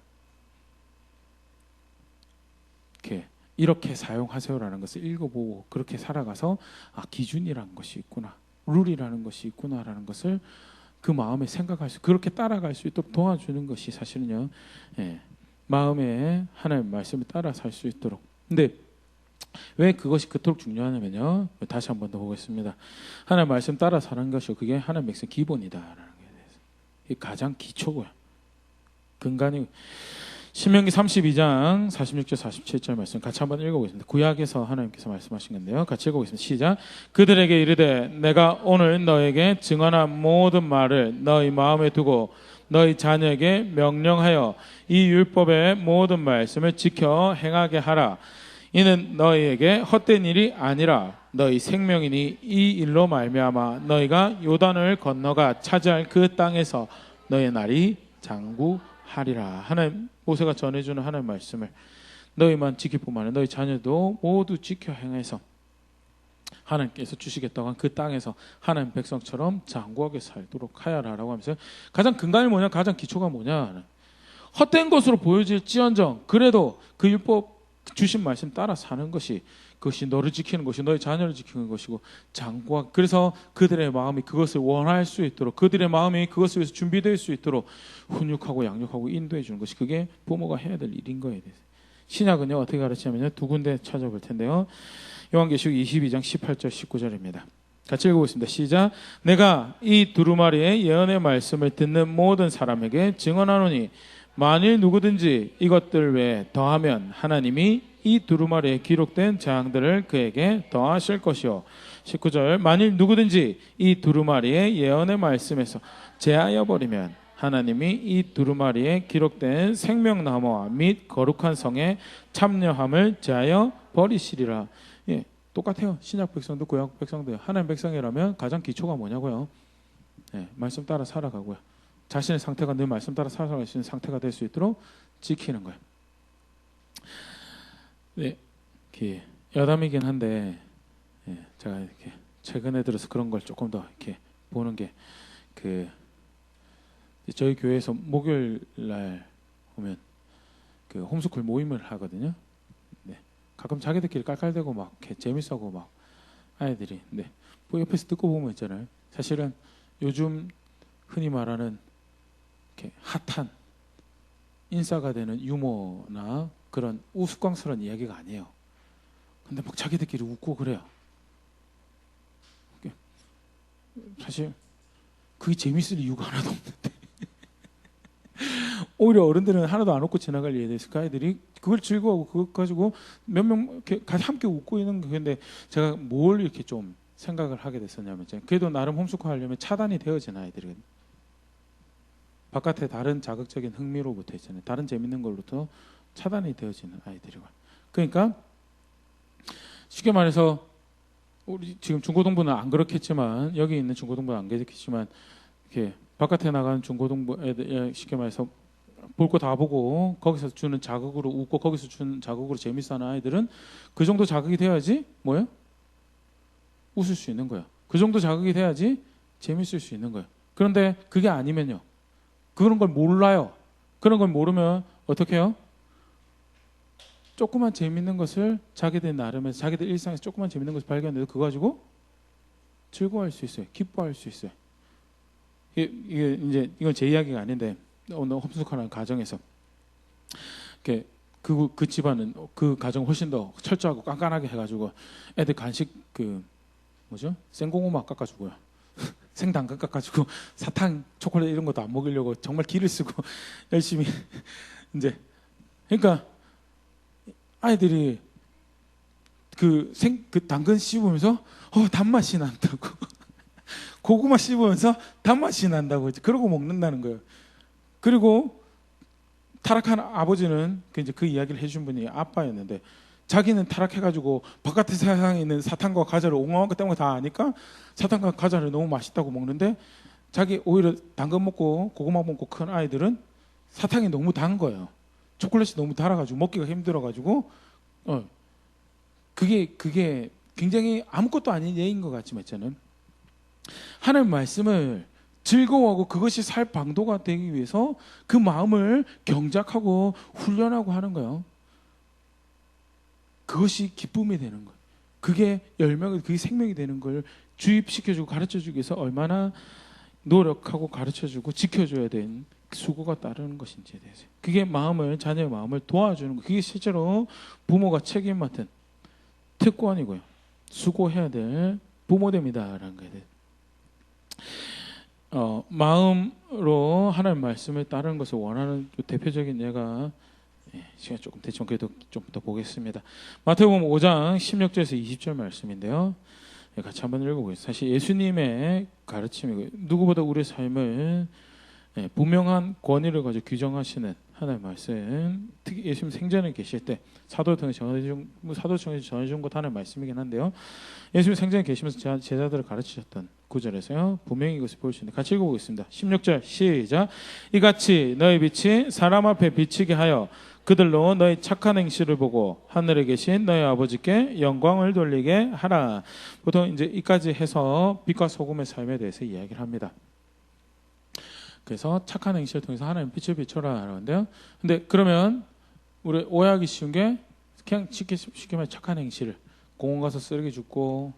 이렇게 사용하세요라는 것을 읽어보고 그렇게 살아가서 기준이라는 것이 있구나, 룰이라는 것이 있구나라는 것을 그 마음에 생각할 수, 그렇게 따라갈 수 있도록 도와주는 것이 사실은요, 마음에 하나님의 말씀을 따라 살 수 있도록. 근데 왜 그것이 그토록 중요하냐면요, 다시 한 번 더 보겠습니다. 하나님의 말씀 따라 사는 것이 그게 하나님의 백성 기본이다라는 게 대해서 이게 가장 기초고요, 근간이. 신명기 32장 46절 47절 말씀 같이 한번 읽어보겠습니다. 구약에서 하나님께서 말씀하신 건데요. 같이 읽어보겠습니다. 시작. 그들에게 이르되 내가 오늘 너에게 증언한 모든 말을 너희 마음에 두고 너희 자녀에게 명령하여 이 율법의 모든 말씀을 지켜 행하게 하라. 이는 너희에게 헛된 일이 아니라 너희 생명이니 이 일로 말미암아 너희가 요단을 건너가 차지할 그 땅에서 너희 날이 장구하리라. 하나님, 모세가 전해주는 하나님의 말씀을 너희만 지킬 뿐만 아니라 너희 자녀도 모두 지켜 행해서 하나님께서 주시겠다고 한 그 땅에서 하나님 백성처럼 장구하게 살도록 하여라라고 하면서 가장 근간이 뭐냐, 가장 기초가 뭐냐, 헛된 것으로 보여질지언정 그래도 그 율법 주신 말씀 따라 사는 것이, 그것이 너를 지키는 것이 너희 자녀를 지키는 것이고 장구하. 그래서 그들의 마음이 그것을 원할 수 있도록, 그들의 마음이 그것을 위해서 준비될 수 있도록 훈육하고 양육하고 인도해 주는 것이 그게 부모가 해야 될 일인 거에 대해서. 신약은요 어떻게 가르치냐면요, 두 군데 찾아볼 텐데요. 요한계시록 22장 18절 19절입니다. 같이 읽어보겠습니다. 시작. 내가 이 두루마리의 예언의 말씀을 듣는 모든 사람에게 증언하노니 만일 누구든지 이것들 외에 더하면 하나님이 이 두루마리에 기록된 재앙들을 그에게 더하실 것이요. 19절. 만일 누구든지 이 두루마리의 예언의 말씀에서 제하여 버리면 하나님이 이 두루마리에 기록된 생명나무와 및 거룩한 성에 참여함을 제하여 버리시리라. 예, 똑같아요. 신약 백성도 구약 백성도 하나님 백성이라면 가장 기초가 뭐냐고요? 말씀 따라 살아가고요. 자신의 상태가 늘 말씀 따라 살아갈 수 있는 상태가 될 수 있도록 지키는 거예요. 네, 여담이긴 한데 제가 이렇게 최근에 들어서 그런 걸 조금 더 이렇게 보는 게 저희 교회에서 목요일 날 오면 홈스쿨 모임을 하거든요. 네, 가끔 자기들끼리 깔깔대고 막 재밌어하고 막 아이들이. 네. 뭐 옆에서 듣고 보면 있잖아요. 사실은 요즘 흔히 말하는 이렇게 핫한 인싸가 되는 유머나 그런 우스꽝스러운 이야기가 아니에요. 근데 막 자기들끼리 웃고 그래요. 사실 그게 재밌을 이유가 하나도 없는데 오히려 어른들은 하나도 안 웃고 지나갈 일에 대해서 그 아이들이 그걸 즐거워하고 그것 가지고 몇 명 이렇게 같이 함께 웃고 있는 건데 제가 뭘 이렇게 좀 생각을 하게 됐었냐면 그래도 나름 홈스쿨 하려면 차단이 되어진 아이들이거든요. 바깥에 다른 자극적인 흥미로부터 있잖아요. 다른 재밌는 걸로부터 차단이 되어지는 아이들이고. 그러니까 쉽게 말해서 우리 지금 중고등부는 안 그렇겠지만 여기 있는 중고등부는 안 그렇겠지만 이렇게 바깥에 나가는 중고등부 애들 쉽게 말해서 볼 거 다 보고 거기서 주는 자극으로 웃고 거기서 주는 자극으로 재밌어하는 아이들은 그 정도 자극이 돼야지 뭐예요? 웃을 수 있는 거예요. 그 정도 자극이 돼야지 재밌을 수 있는 거예요. 그런데 그게 아니면요. 그런 걸 몰라요. 그런 걸 모르면 어떻게 해요? 조그만 재밌는 것을 자기들 나름에서 자기들 일상에서 조그만 재밌는 것을 발견해도 그거 가지고 즐거워할 수 있어요. 기뻐할 수 있어요. 이게 이제 이건 제 이야기가 아닌데 오늘 홈스쿨하는 가정에서 이렇게 그 집안은 그 가정 훨씬 더 철저하고 깐깐하게 해가지고 애들 간식 그 뭐죠? 생고구마 깎아주고요. 생당근 깎아주고 사탕, 초콜릿 이런 것도 안 먹이려고 정말 기를 쓰고 열심히 이제 그러니까 아이들이 그 당근 씹으면서 단맛이 난다고 고구마 씹으면서 단맛이 난다고 이제 그러고 먹는다는 거예요. 그리고 타락한 아버지는 이제 그 이야기를 해준 분이 아빠였는데 자기는 타락해가지고 바깥에 세상에 있는 사탕과 과자를 옹호한 것 때문에 다 아니까 사탕과 과자를 너무 맛있다고 먹는데 자기 오히려 당근 먹고 고구마 먹고 큰 아이들은 사탕이 너무 단 거예요. 초콜릿이 너무 달아가지고 먹기가 힘들어가지고 그게 굉장히 아무것도 아닌 예인 것 같지만 있잖아요. 하나님 말씀을 즐거워하고 그것이 살 방도가 되기 위해서 그 마음을 경작하고 훈련하고 하는 거예요. 그것이 기쁨이 되는 거예요. 그게 열매가 그게 생명이 되는 걸 주입시켜주고 가르쳐주기 위해서 얼마나 노력하고 가르쳐주고 지켜줘야 되는 수고가 따르는 것인지에 대해서 그게 자녀의 마음을 도와주는 거. 그게 실제로 부모가 책임 맡은 특권이고요. 수고해야 될 부모됨이다라는 거에 대해서 마음으로 하나님 말씀을 따르는 것을 원하는 대표적인 예가 시간 조금 됐지만 그래도 좀 더 보겠습니다. 마태복음 5장 16절에서 20절 말씀인데요. 같이 한번 읽어보겠습니다. 사실 예수님의 가르침이고 누구보다 우리의 삶을 분명한 권위를 가지고 규정하시는 하나님의 말씀. 특히 예수님 생전에 계실 때 사도를 전해준 것 하나의 말씀이긴 한데요. 예수님 생전에 계시면서 제자들을 가르치셨던 구절에서요. 분명히 이것을 볼 수 있는데 같이 읽어보겠습니다. 16절 시작. 이같이 너희 빛이 사람 앞에 비치게 하여 그들로 너희 착한 행실을 보고 하늘에 계신 너희 아버지께 영광을 돌리게 하라. 보통 이제 이까지 해서 빛과 소금의 삶에 대해서 이야기를 합니다. 그래서 착한 행실을 통해서 하나님 빛을 비춰라 하는데요. 근데 그러면 우리 오해하기 쉬운 게 그냥 쉽게 말해 착한 행실을 공원 가서 쓰레기 줍고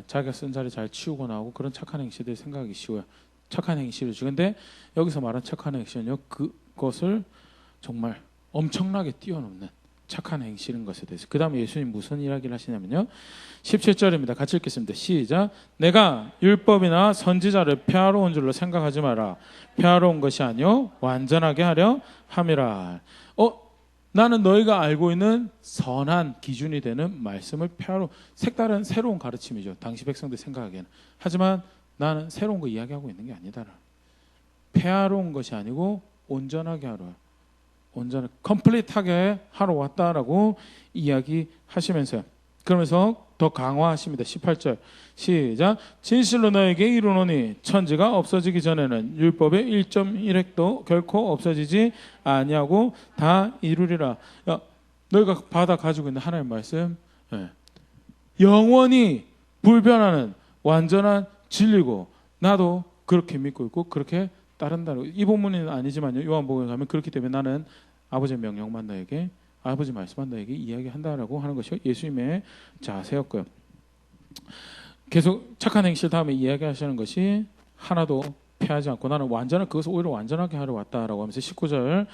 자기가 쓴 자리 잘 치우고 나오고 그런 착한 행실들 생각하기 쉬워요. 착한 행실을 주. 근데 여기서 말한 착한 행실은요. 그것을 정말 엄청나게 뛰어넘는 착한 행실인 것에 대해서. 그 다음에 예수님 무슨 이야기를 하시냐면요. 17절입니다. 같이 읽겠습니다. 시작. 내가 율법이나 선지자를 폐하러 줄로 생각하지 마라. 폐하러 온 것이 아니요 완전하게 하려 함이라. 나는 너희가 알고 있는 선한 기준이 되는 말씀을 폐하러. 색다른 새로운 가르침이죠. 당시 백성들 생각하기에는. 하지만 나는 새로운 거 이야기하고 있는 게 아니다. 폐하러 온 것이 아니고 온전하게 하러. 온전하게 컴플리트하게 하러 왔다라고 이야기하시면서요. 그러면서 더 강화하십니다. 18절 시작. 진실로 너에게 이르노니 천지가 없어지기 전에는 율법의 1.1획도 결코 없어지지 아니하고 다 이루리라. 너희가 받아 가지고 있는 하나님의 말씀 영원히 불변하는 완전한 진리고 나도 그렇게 믿고 있고 그렇게 따른다는. 이 본문은 아니지만요. 요한복음에 가면 그렇기 때문에 나는 아버지의 명령만 너에게 아버지 말씀만 너에게 이야기한다라고 하는 것이 예수님의 자세였고요. 계속 착한 행실 다음에 이야기하시는 것이 하나도 피하지 않고 나는 그것을 오히려 완전하게 하러 왔다라고 하면서 19절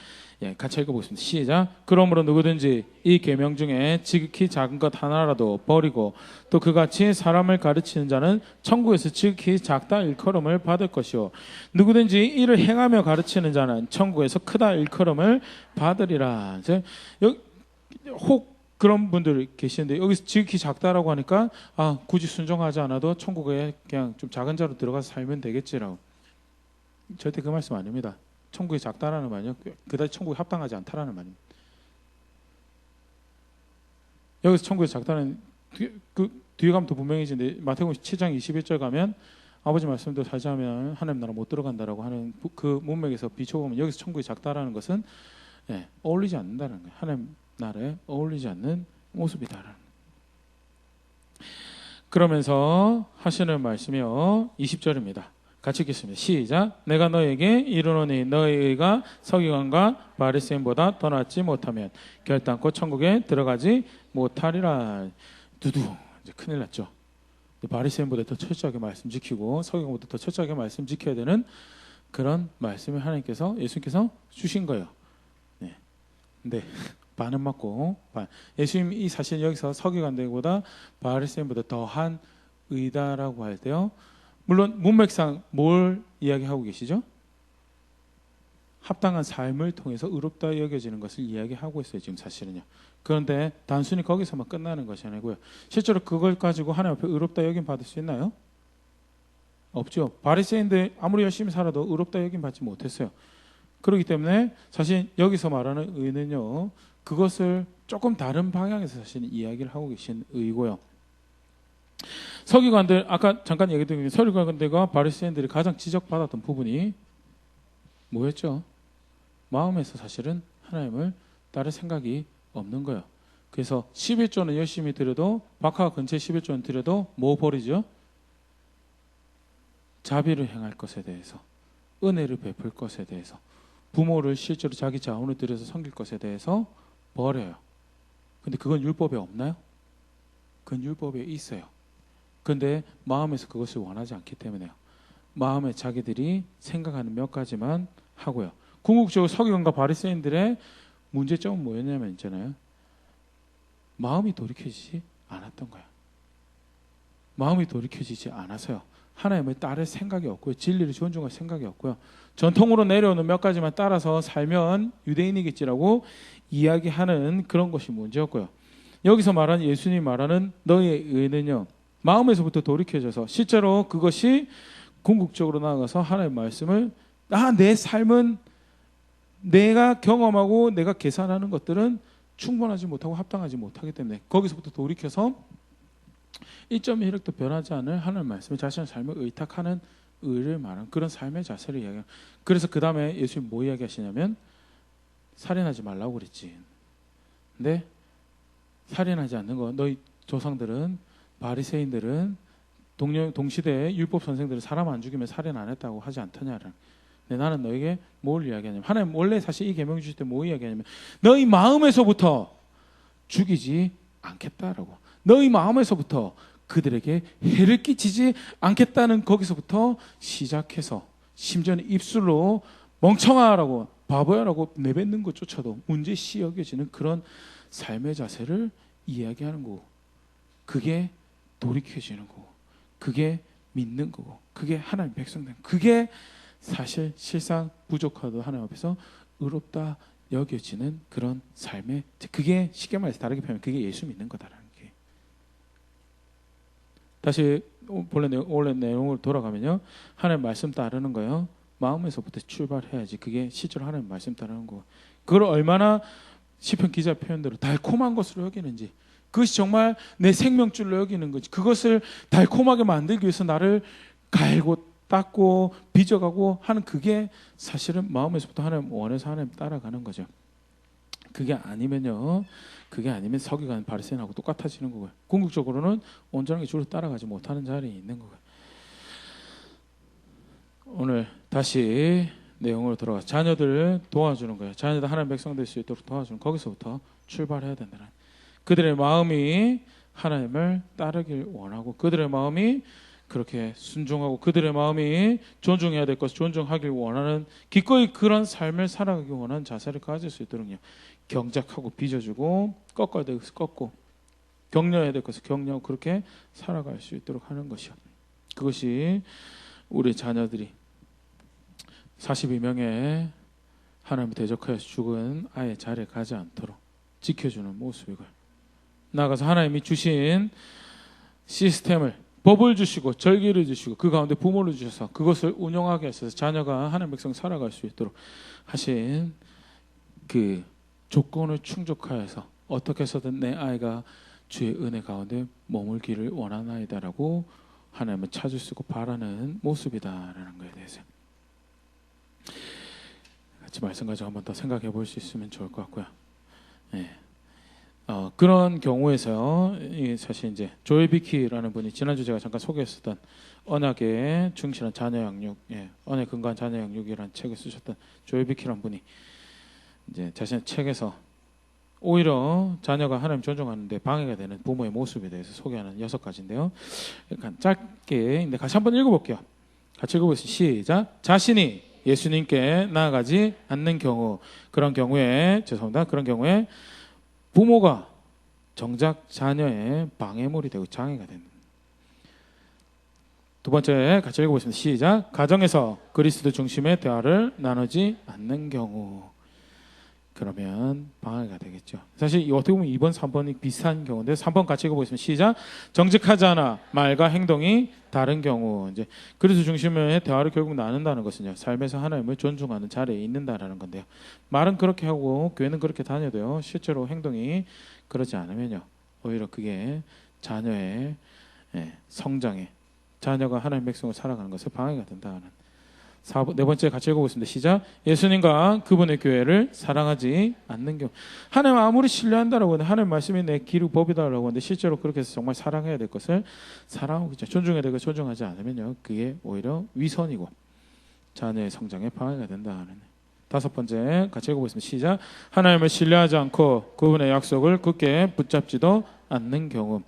같이 읽어보겠습니다. 시작. 그러므로 누구든지 이 계명 중에 지극히 작은 것 하나라도 버리고 또 그같이 사람을 가르치는 자는 천국에서 지극히 작다 일컬음을 받을 것이요 누구든지 이를 행하며 가르치는 자는 천국에서 크다 일컬음을 받으리라. 혹 그런 분들 계시는데 여기서 지극히 작다라고 하니까 굳이 순종하지 않아도 천국에 그냥 좀 작은 자로 들어가서 살면 되겠지라고. 절대 그 말씀 아닙니다. 천국이 작다라는 말이요. 그다지 천국에 합당하지 않다라는 말입니다. 여기서 천국이 작다는 그 뒤에 가면 더 분명해지는데 마태복음 7장 21절 가면 아버지 말씀대로 살지 않으면 하나님 나라 못 들어간다라고 하는 그 문맥에서 비춰보면 여기서 천국이 작다라는 것은 어울리지 않는다는 거예요. 하나님 나라에 어울리지 않는 모습이다라는. 그러면서 하시는 말씀이요 20절입니다. 같이 읽겠습니다. 시작. 내가 너에게 이르노니 너의 의가 서기관과 바리새인보다 더 낫지 못하면 결단코 천국에 들어가지 못하리라. 두두 이제 큰일 났죠. 바리새인보다 더 철저하게 말씀 지키고 서기관보다 더 철저하게 말씀 지켜야 되는 그런 말씀을 하나님께서 예수님께서 주신 거예요. 근데 반은 맞고 예수님이 사실 여기서 서기관들보다 바리새인보다 더한 의다라고 할 때요. 물론 문맥상 뭘 이야기하고 계시죠? 합당한 삶을 통해서 의롭다 여겨지는 것을 이야기하고 있어요. 지금 사실은요. 그런데 단순히 거기서만 끝나는 것이 아니고요. 실제로 그걸 가지고 하나님 앞에 의롭다 여김 받을 수 있나요? 없죠. 바리새인들 아무리 열심히 살아도 의롭다 여김 받지 못했어요. 그렇기 때문에 사실 여기서 말하는 의는요. 그것을 조금 다른 방향에서 사실 이야기를 하고 계신 의고요. 서기관들 아까 잠깐 얘기 드린 서기관들과 바리새인들이 가장 지적받았던 부분이 뭐였죠? 마음에서 사실은 하나님을 따를 생각이 없는 거예요. 그래서 11조는 열심히 드려도 박하 근처 11조는 드려도 뭐 버리죠? 자비를 행할 것에 대해서, 은혜를 베풀 것에 대해서, 부모를 실제로 자기 자원을 들여서 섬길 것에 대해서 버려요. 근데 그건 율법에 없나요? 그건 율법에 있어요. 그런데 마음에서 그것을 원하지 않기 때문에요. 마음에 자기들이 생각하는 몇 가지만 하고요. 궁극적으로 서기관과 바리새인들의 문제점은 뭐였냐면 있잖아요. 마음이 돌이켜지지 않았던 거예요. 마음이 돌이켜지지 않아서요. 하나님을 따를 생각이 없고요. 진리를 존중할 생각이 없고요. 전통으로 내려오는 몇 가지만 따라서 살면 유대인이겠지라고 이야기하는 그런 것이 문제였고요. 여기서 말하는 예수님이 말하는 너의 의는요. 마음에서부터 돌이켜져서 실제로 그것이 궁극적으로 나아가서 하나님의 말씀을 내 삶은 내가 경험하고 내가 계산하는 것들은 충분하지 못하고 합당하지 못하기 때문에 거기서부터 돌이켜서 1.1획도 변하지 않을 하나님의 말씀을 자신의 삶을 의탁하는 의를 말하는 그런 삶의 자세를 이야기해요. 그래서 그 다음에 예수님이 뭐 이야기하시냐면 살인하지 말라고 그랬지. 근데 살인하지 않는 거 너희 조상들은 바리새인들은 동시대의 율법 선생들은 사람 안 죽이면 살인 안 했다고 하지 않더냐라는. 근데 나는 너에게 뭘 이야기하냐면 하나님 원래 사실 이 계명 주실 때 뭐 이야기하냐면 너희 마음에서부터 죽이지 않겠다라고. 너희 마음에서부터 그들에게 해를 끼치지 않겠다는 거기서부터 시작해서 심지어는 입술로 멍청하라고 바보야라고 내뱉는 것조차도 문제시 여겨지는 그런 삶의 자세를 이야기하는 거고 그게 돌이켜지는 거고 그게 믿는 거고 그게 하나님 백성된 그게 사실 실상 부족하도 하나님 앞에서 의롭다 여겨지는 그런 삶의 그게 쉽게 말해서 다르게 표현하면 그게 예수 믿는 거다라는 게. 다시 원래 내용으로 돌아가면요. 하나님 말씀 따르는 거요. 마음에서부터 출발해야지 그게 실제로 하나님 말씀 따르는 거. 그걸 얼마나 시편 기자 표현대로 달콤한 것으로 여기는지 그것이 정말 내 생명줄로 여기는 거지. 그것을 달콤하게 만들기 위해서 나를 갈고 닦고 빚어가고 하는 그게 사실은 마음에서부터 하나님 원해서 하나님 따라가는 거죠. 그게 아니면요. 그게 아니면 서기관 바리새인하고 똑같아지는 거고요. 궁극적으로는 온전하게 주를 따라가지 못하는 자리에 있는 거고요. 오늘 다시 내용으로 돌아가서 자녀들을 도와주는 거예요. 자녀들 하나님 백성 될 수 있도록 도와주는 거기서부터 출발해야 된다는. 그들의 마음이 하나님을 따르길 원하고 그들의 마음이 그렇게 순종하고 그들의 마음이 존중해야 될 것을 존중하길 원하는 기꺼이 그런 삶을 살아가기 원하는 자세를 가질 수 있도록요. 경작하고 빚어주고 꺾어야 될 것을 꺾고 격려해야 될 것을 격려하고 그렇게 살아갈 수 있도록 하는 것이요. 그것이 우리 자녀들이 42명의 하나님 대적하여서 죽은 아이의 자리에 가지 않도록 지켜주는 모습이고요. 나아가서 하나님이 주신 시스템을 법을 주시고 절기를 주시고 그 가운데 부모를 주셔서 그것을 운영하게 하셔서 자녀가 하나님 백성 살아갈 수 있도록 하신 그 조건을 충족하여서 어떻게 해서든 내 아이가 주의 은혜 가운데 머물기를 원하나이다라고 하나님을 찾을 수 있고 바라는 모습이다라는 것에 대해서 같이 말씀 가지고 한번 더 생각해 볼 수 있으면 좋을 것 같고요. 네. 그런 경우에서 사실 이제 조엘 비키라는 분이 지난주 제가 잠깐 소개했었던 언약에 충실한 자녀 양육, 언약 근거한 자녀 양육이라는 책을 쓰셨던 조엘 비키라는 분이 이제 자신의 책에서 오히려 자녀가 하나님 존중하는데 방해가 되는 부모의 모습에 대해서 소개하는 6가지인데요. 약간 짧게 근데 같이 한번 읽어볼게요. 같이 읽어보겠습니다. 시작. 자신이 예수님께 나아가지 않는 경우, 그런 경우에 부모가 정작 자녀의 방해물이 되고 장애가 된다. 두 번째 같이 읽어보겠습니다. 시작. 가정에서 그리스도 중심의 대화를 나누지 않는 경우, 그러면 방해가 되겠죠. 사실 어떻게 보면 2번, 3번이 비슷한 경우인데 3번 같이 읽어보겠습니다. 시작. 정직하지 않아 말과 행동이 다른 경우, 이제 그리스도 중심의 대화를 결국 나눈다는 것은요, 삶에서 하나님을 존중하는 자리에 있는다라는 건데요. 말은 그렇게 하고 교회는 그렇게 다녀도요, 실제로 행동이 그러지 않으면요, 오히려 그게 자녀의 성장에, 자녀가 하나님 백성을 살아가는 것에 방해가 된다는. 네 번째 같이 읽어보겠습니다. 시작. 예수님과 그분의 교회를 사랑하지 않는 경우, 하나님 아무리 신뢰한다라고 하는데 하나님 말씀이 내 기류 법이다라고 하는데 실제로 그렇게 해서 정말 사랑해야 될 것을 사랑하고 존중해야 될 것을 존중하지 않으면요, 그게 오히려 위선이고 자녀의 성장에 방해가 된다는. 다섯 번째 같이 읽어보겠습니다. 시작. 하나님을 신뢰하지 않고 그분의 약속을 굳게 붙잡지도 않는 경우.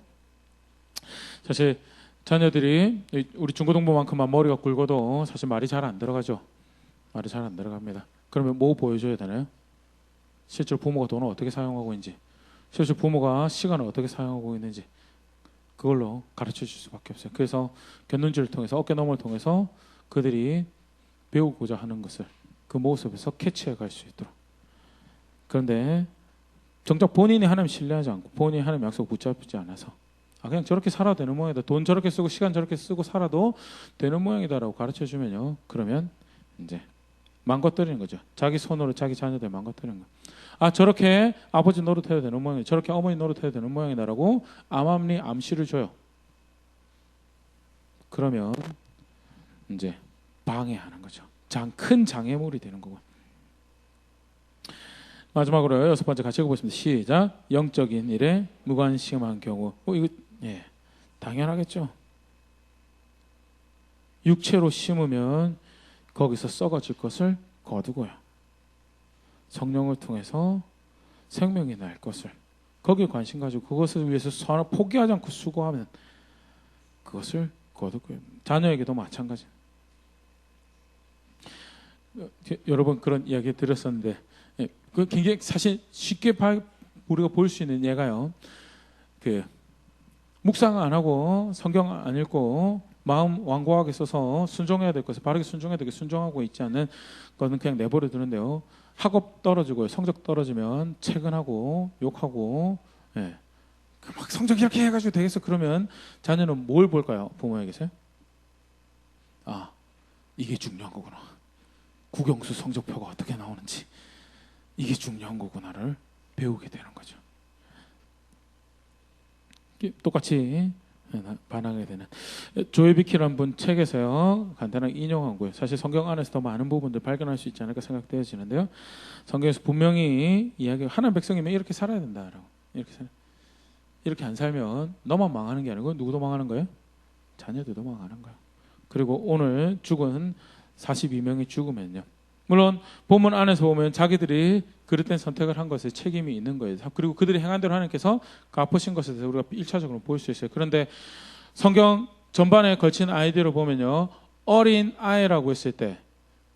사실 자녀들이 우리 중고등부만큼만 머리가 굵어도 사실 말이 잘 안 들어가죠. 말이 잘 안 들어갑니다. 그러면 뭐 보여줘야 되나요? 실제로 부모가 돈을 어떻게 사용하고 있는지, 실제로 부모가 시간을 어떻게 사용하고 있는지 그걸로 가르쳐 줄 수밖에 없어요. 그래서 견눈질을 통해서, 어깨너머를 통해서 그들이 배우고자 하는 것을 그 모습에서 캐치해 갈 수 있도록. 그런데 정작 본인이 하나님 신뢰하지 않고 본인이 하나님 약속 붙잡지 않아서 그냥 저렇게 살아도 되는 모양이다, 돈 저렇게 쓰고 시간 저렇게 쓰고 살아도 되는 모양이다라고 가르쳐 주면요, 그러면 이제 망가뜨리는 거죠. 자기 손으로 자기 자녀들 망가뜨리는 거. 저렇게 아버지 노릇해도 되는 모양이다, 저렇게 어머니 노릇해도 되는 모양이다라고 암암리 암시를 줘요. 그러면 이제 방해하는 거죠. 큰 장애물이 되는 거고. 마지막으로 6번째 같이 읽어보겠습니다. 시작. 영적인 일에 무관심한 경우. 이거 당연하겠죠. 육체로 심으면 거기서 썩어질 것을 거두고요, 성령을 통해서 생명이 날 것을 거기에 관심 가지고 그것을 위해서 포기하지 않고 수고하면 그것을 거두고요. 자녀에게도 마찬가지. 여러 번 그런 이야기 드렸었는데 그 굉장히 사실 쉽게 우리가 볼 수 있는 예가요, 묵상 안 하고 성경 안 읽고 마음 완고하게 써서 순종해야 될 것을 바르게 순종해야 될 것을 순종하고 있지 않는 거는 그냥 내버려 두는데요, 학업 떨어지고 성적 떨어지면 채근하고 욕하고 막 성적 이렇게 해가지고 되겠어. 그러면 자녀는 뭘 볼까요? 부모에게서 이게 중요한 거구나, 국영수 성적표가 어떻게 나오는지 이게 중요한 거구나를 배우게 되는 거죠. 똑같이 반항하게 되는. 조엘 비키라는 분 책에서요, 간단하게 인용한 거예요. 사실 성경 안에서 더 많은 부분들 발견할 수 있지 않을까 생각되어지는데요, 성경에서 분명히 이야기, 하나님 백성이면 이렇게 살아야 된다라고. 이렇게 안 살면 너만 망하는 게 아니고 누구도 망하는 거예요? 자녀들도 망하는 거예요. 그리고 오늘 죽은 42명이 죽으면요, 물론 본문 안에서 보면 자기들이 그릇된 선택을 한 것에 책임이 있는 거예요. 그리고 그들이 행한 대로 하나님께서 갚으신 것에 대해서 우리가 1차적으로 볼 수 있어요. 그런데 성경 전반에 걸친 아이디어를 보면요, 어린 아이라고 했을 때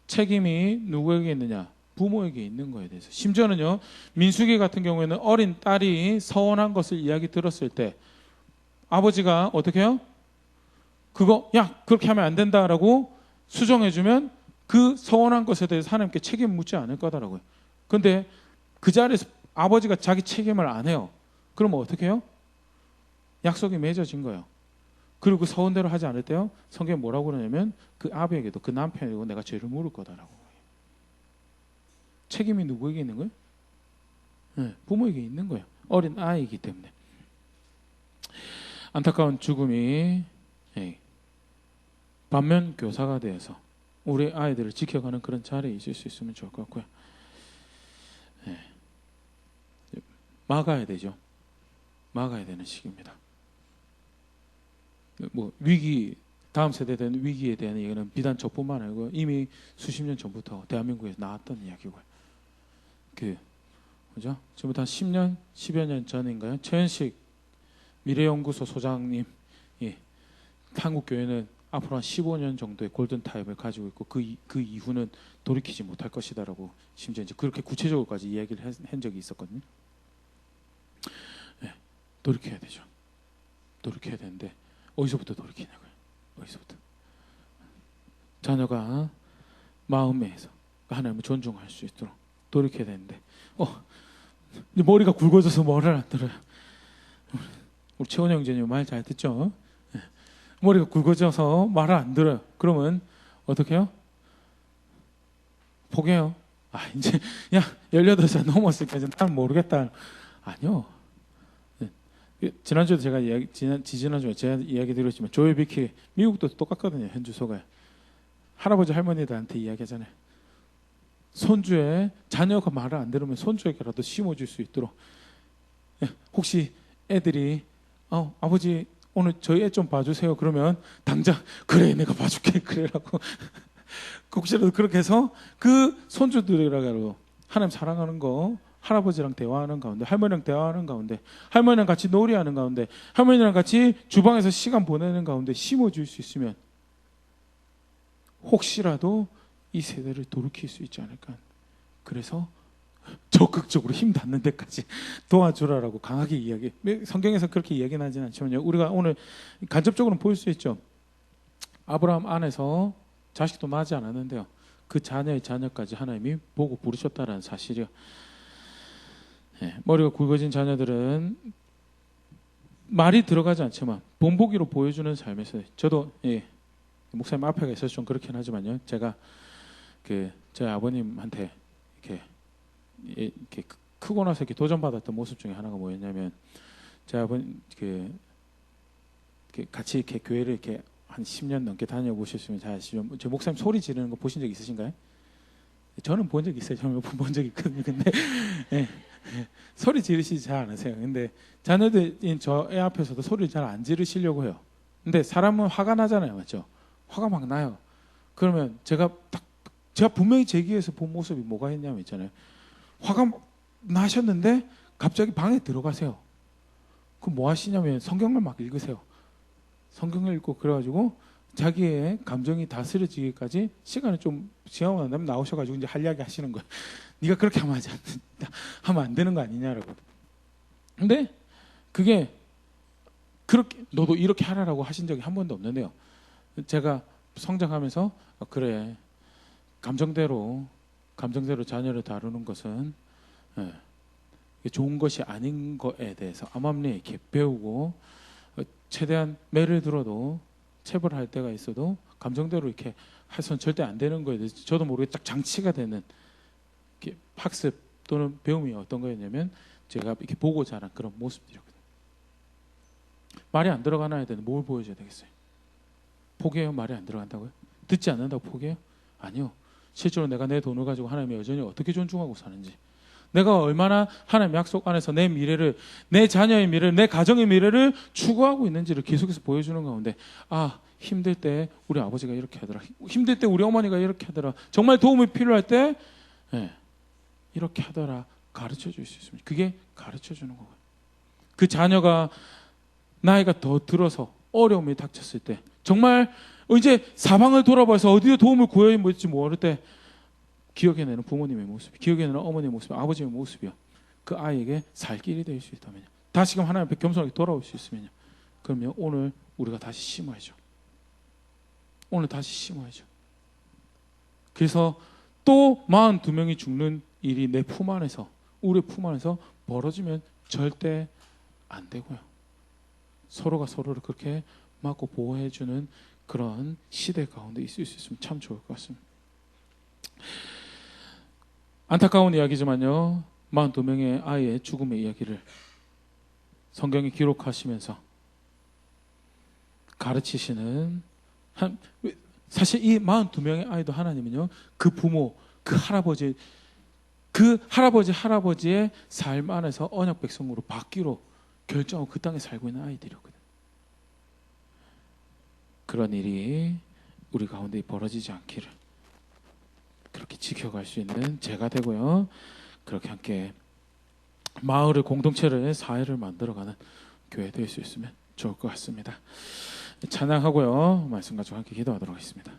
책임이 누구에게 있느냐? 부모에게 있는 거에 대해서. 심지어는요, 민수기 같은 경우에는 어린 딸이 서원한 것을 이야기 들었을 때 아버지가 어떻게 해요? 그거 야 그렇게 하면 안 된다라고 수정해주면 그 서원한 것에 대해서 하나님께 책임 묻지 않을 거다라고요. 그런데 그 자리에서 아버지가 자기 책임을 안 해요. 그러면 어떻게 해요? 약속이 맺어진 거예요. 그리고 그 서원대로 하지 않을 때요, 성경에 뭐라고 그러냐면 그 아비에게도 그 남편에게도 내가 죄를 물을 거다라고. 책임이 누구에게 있는 거예요? 네, 부모에게 있는 거예요. 어린 아이이기 때문에. 안타까운 죽음이 반면 교사가 되어서 우리 아이들을 지켜가는 그런 자리에 있을 수 있으면 좋을 것 같고요. 막아야 되죠. 막아야 되는 시기입니다. 뭐 위기, 다음 세대에 대한 위기에 대한 얘기는 비단 저뿐만 아니고 이미 수십 년 전부터 대한민국에서 나왔던 이야기고요. 그죠? 지금부터 한 10년, 10여 년 전인가요? 최현식 미래연구소 소장님, 한국 교회는 앞으로 한 15년 정도의 골든 타임을 가지고 있고 그 이후는 돌이키지 못할 것이다라고 심지어 이제 그렇게 구체적으로까지 이야기를 한 적이 있었거든요. 네, 돌이켜야 되죠. 돌이켜야 되는데 어디서부터 돌이키냐고요? 어디서부터? 자녀가 마음에서 하나님을 존중할 수 있도록 돌이켜야 되는데 머리가 굵어져서 말을 안 들어요. 우리 최원 형제님 말 잘 듣죠? 네. 머리가 굵어져서 말을 안 들어요. 그러면 어떻게 해요? 포기해요. 이제 야 18살 넘었으니까 이제 난 모르겠다. 아니요. 지난주에 제가 지난주에 제가 이야기 드렸지만 조엘 비키 미국도 똑같거든요. 현 주소가 할아버지 할머니들한테 이야기하잖아요. 손주의 자녀가 말을 안 들으면 손주에게라도 심어줄 수 있도록. 혹시 애들이 아버지 오늘 저희 애 좀 봐주세요. 그러면 당장 그래 내가 봐줄게 그래라고. 혹시라도 그렇게 해서 그 손주들이라고 하나님 사랑하는 거, 할아버지랑 대화하는 가운데, 할머니랑 대화하는 가운데, 할머니랑 같이 놀이하는 가운데, 할머니랑 같이 주방에서 시간 보내는 가운데 심어줄 수 있으면 혹시라도 이 세대를 돌이킬 수 있지 않을까. 그래서 적극적으로 힘 닿는 데까지 도와주라라고 강하게 이야기. 성경에서 그렇게 이야기는 하진 않지만요, 우리가 오늘 간접적으로는 볼 수 있죠. 아브라함 안에서 자식도 낳지 않았는데요, 그 자녀의 자녀까지 하나님이 보고 부르셨다는 사실이요. 머리가 굵어진 자녀들은 말이 들어가지 않지만 본보기로 보여주는 삶에서 저도 목사님 앞에 있어서 좀 그렇긴 하지만요, 제가 저희 아버님한테 이렇게 크고 나서 이렇게 도전받았던 모습 중에 하나가 뭐였냐면, 제 아버님 같이 이렇게 교회를 이렇게 한 10년 넘게 다녀보셨으면 잘 아시죠. 제 목사님 소리 지르는 거 보신 적 있으신가요? 저는 본 적 있어요. 저는 본 적 있거든요. 근데 소리 지르시지 잘 안 하세요. 근데 자녀들인 저 애 앞에서도 소리를 잘 안 지르시려고 해요. 근데 사람은 화가 나잖아요, 맞죠? 화가 막 나요. 그러면 제가 분명히 제 귀에서 본 모습이 뭐가 있냐면 있잖아요. 화가 나셨는데 갑자기 방에 들어가세요. 그럼 뭐 하시냐면 성경을 막 읽으세요. 성경을 읽고 그래가지고 자기의 감정이 다스려지기까지 시간이 좀 지나고 난 다음에 나오셔가지고 이제 할 이야기 하시는 거예요. 네가 그렇게 하면 하면 안 되는 거 아니냐라고. 근데 그게 그렇게 너도 이렇게 하라라고 하신 적이 한 번도 없는데요, 제가 성장하면서 그래 감정대로 자녀를 다루는 것은 좋은 것이 아닌 것에 대해서 암암리에 이렇게 배우고, 최대한 매를 들어도 체벌할 때가 있어도 감정대로 이렇게 해서는 절대 안 되는 거에 대해서 저도 모르게 딱 장치가 되는 학습 또는 배움이 어떤 거였냐면, 제가 이렇게 보고 자란 그런 모습들이었거든요. 말이 안 들어가는 아이들은 뭘 보여줘야 되겠어요? 포기해요? 말이 안 들어간다고요? 듣지 않는다고 포기해요? 아니요. 실제로 내가 내 돈을 가지고 하나님의 여전히 어떻게 존중하고 사는지, 내가 얼마나 하나님의 약속 안에서 내 미래를, 내 자녀의 미래를, 내 가정의 미래를 추구하고 있는지를 계속해서 보여주는 가운데 힘들 때 우리 아버지가 이렇게 하더라. 힘들 때 우리 어머니가 이렇게 하더라. 정말 도움이 필요할 때 이렇게 하더라. 가르쳐 줄 수 있습니다. 그게 가르쳐 주는 거예요. 그 자녀가 나이가 더 들어서 어려움이 닥쳤을 때 정말 이제 사방을 돌아봐서 어디에 도움을 구해야 할지 모를 때 기억해내는 부모님의 모습, 기억해내는 어머니의 모습, 아버지의 모습이요. 그 아이에게 살 길이 될 수 있다면요. 다시금 하나님 앞에 겸손하게 돌아올 수 있으면요. 그러면 오늘 우리가 다시 심어야죠. 오늘 다시 심어야죠. 그래서 또 42명이 죽는 일이 내 품 안에서, 우리 품 안에서 벌어지면 절대 안 되고요. 서로가 서로를 그렇게 막고 보호해주는 그런 시대 가운데 있을 수 있으면 참 좋을 것 같습니다. 안타까운 이야기지만요, 42명의 아이의 죽음의 이야기를 성경에 기록하시면서 가르치시는 사실 이 42명의 아이도 하나님은요, 그 부모, 그 할아버지의 삶 안에서 언약 백성으로 받기로 결정하고 그 땅에 살고 있는 아이들이었거든요. 그런 일이 우리 가운데 벌어지지 않기를 그렇게 지켜갈 수 있는 제가 되고요. 그렇게 함께 마을을, 공동체를, 사회를 만들어가는 교회 될 수 있으면 좋을 것 같습니다. 찬양하고요. 말씀 가지고 함께 기도하도록 하겠습니다.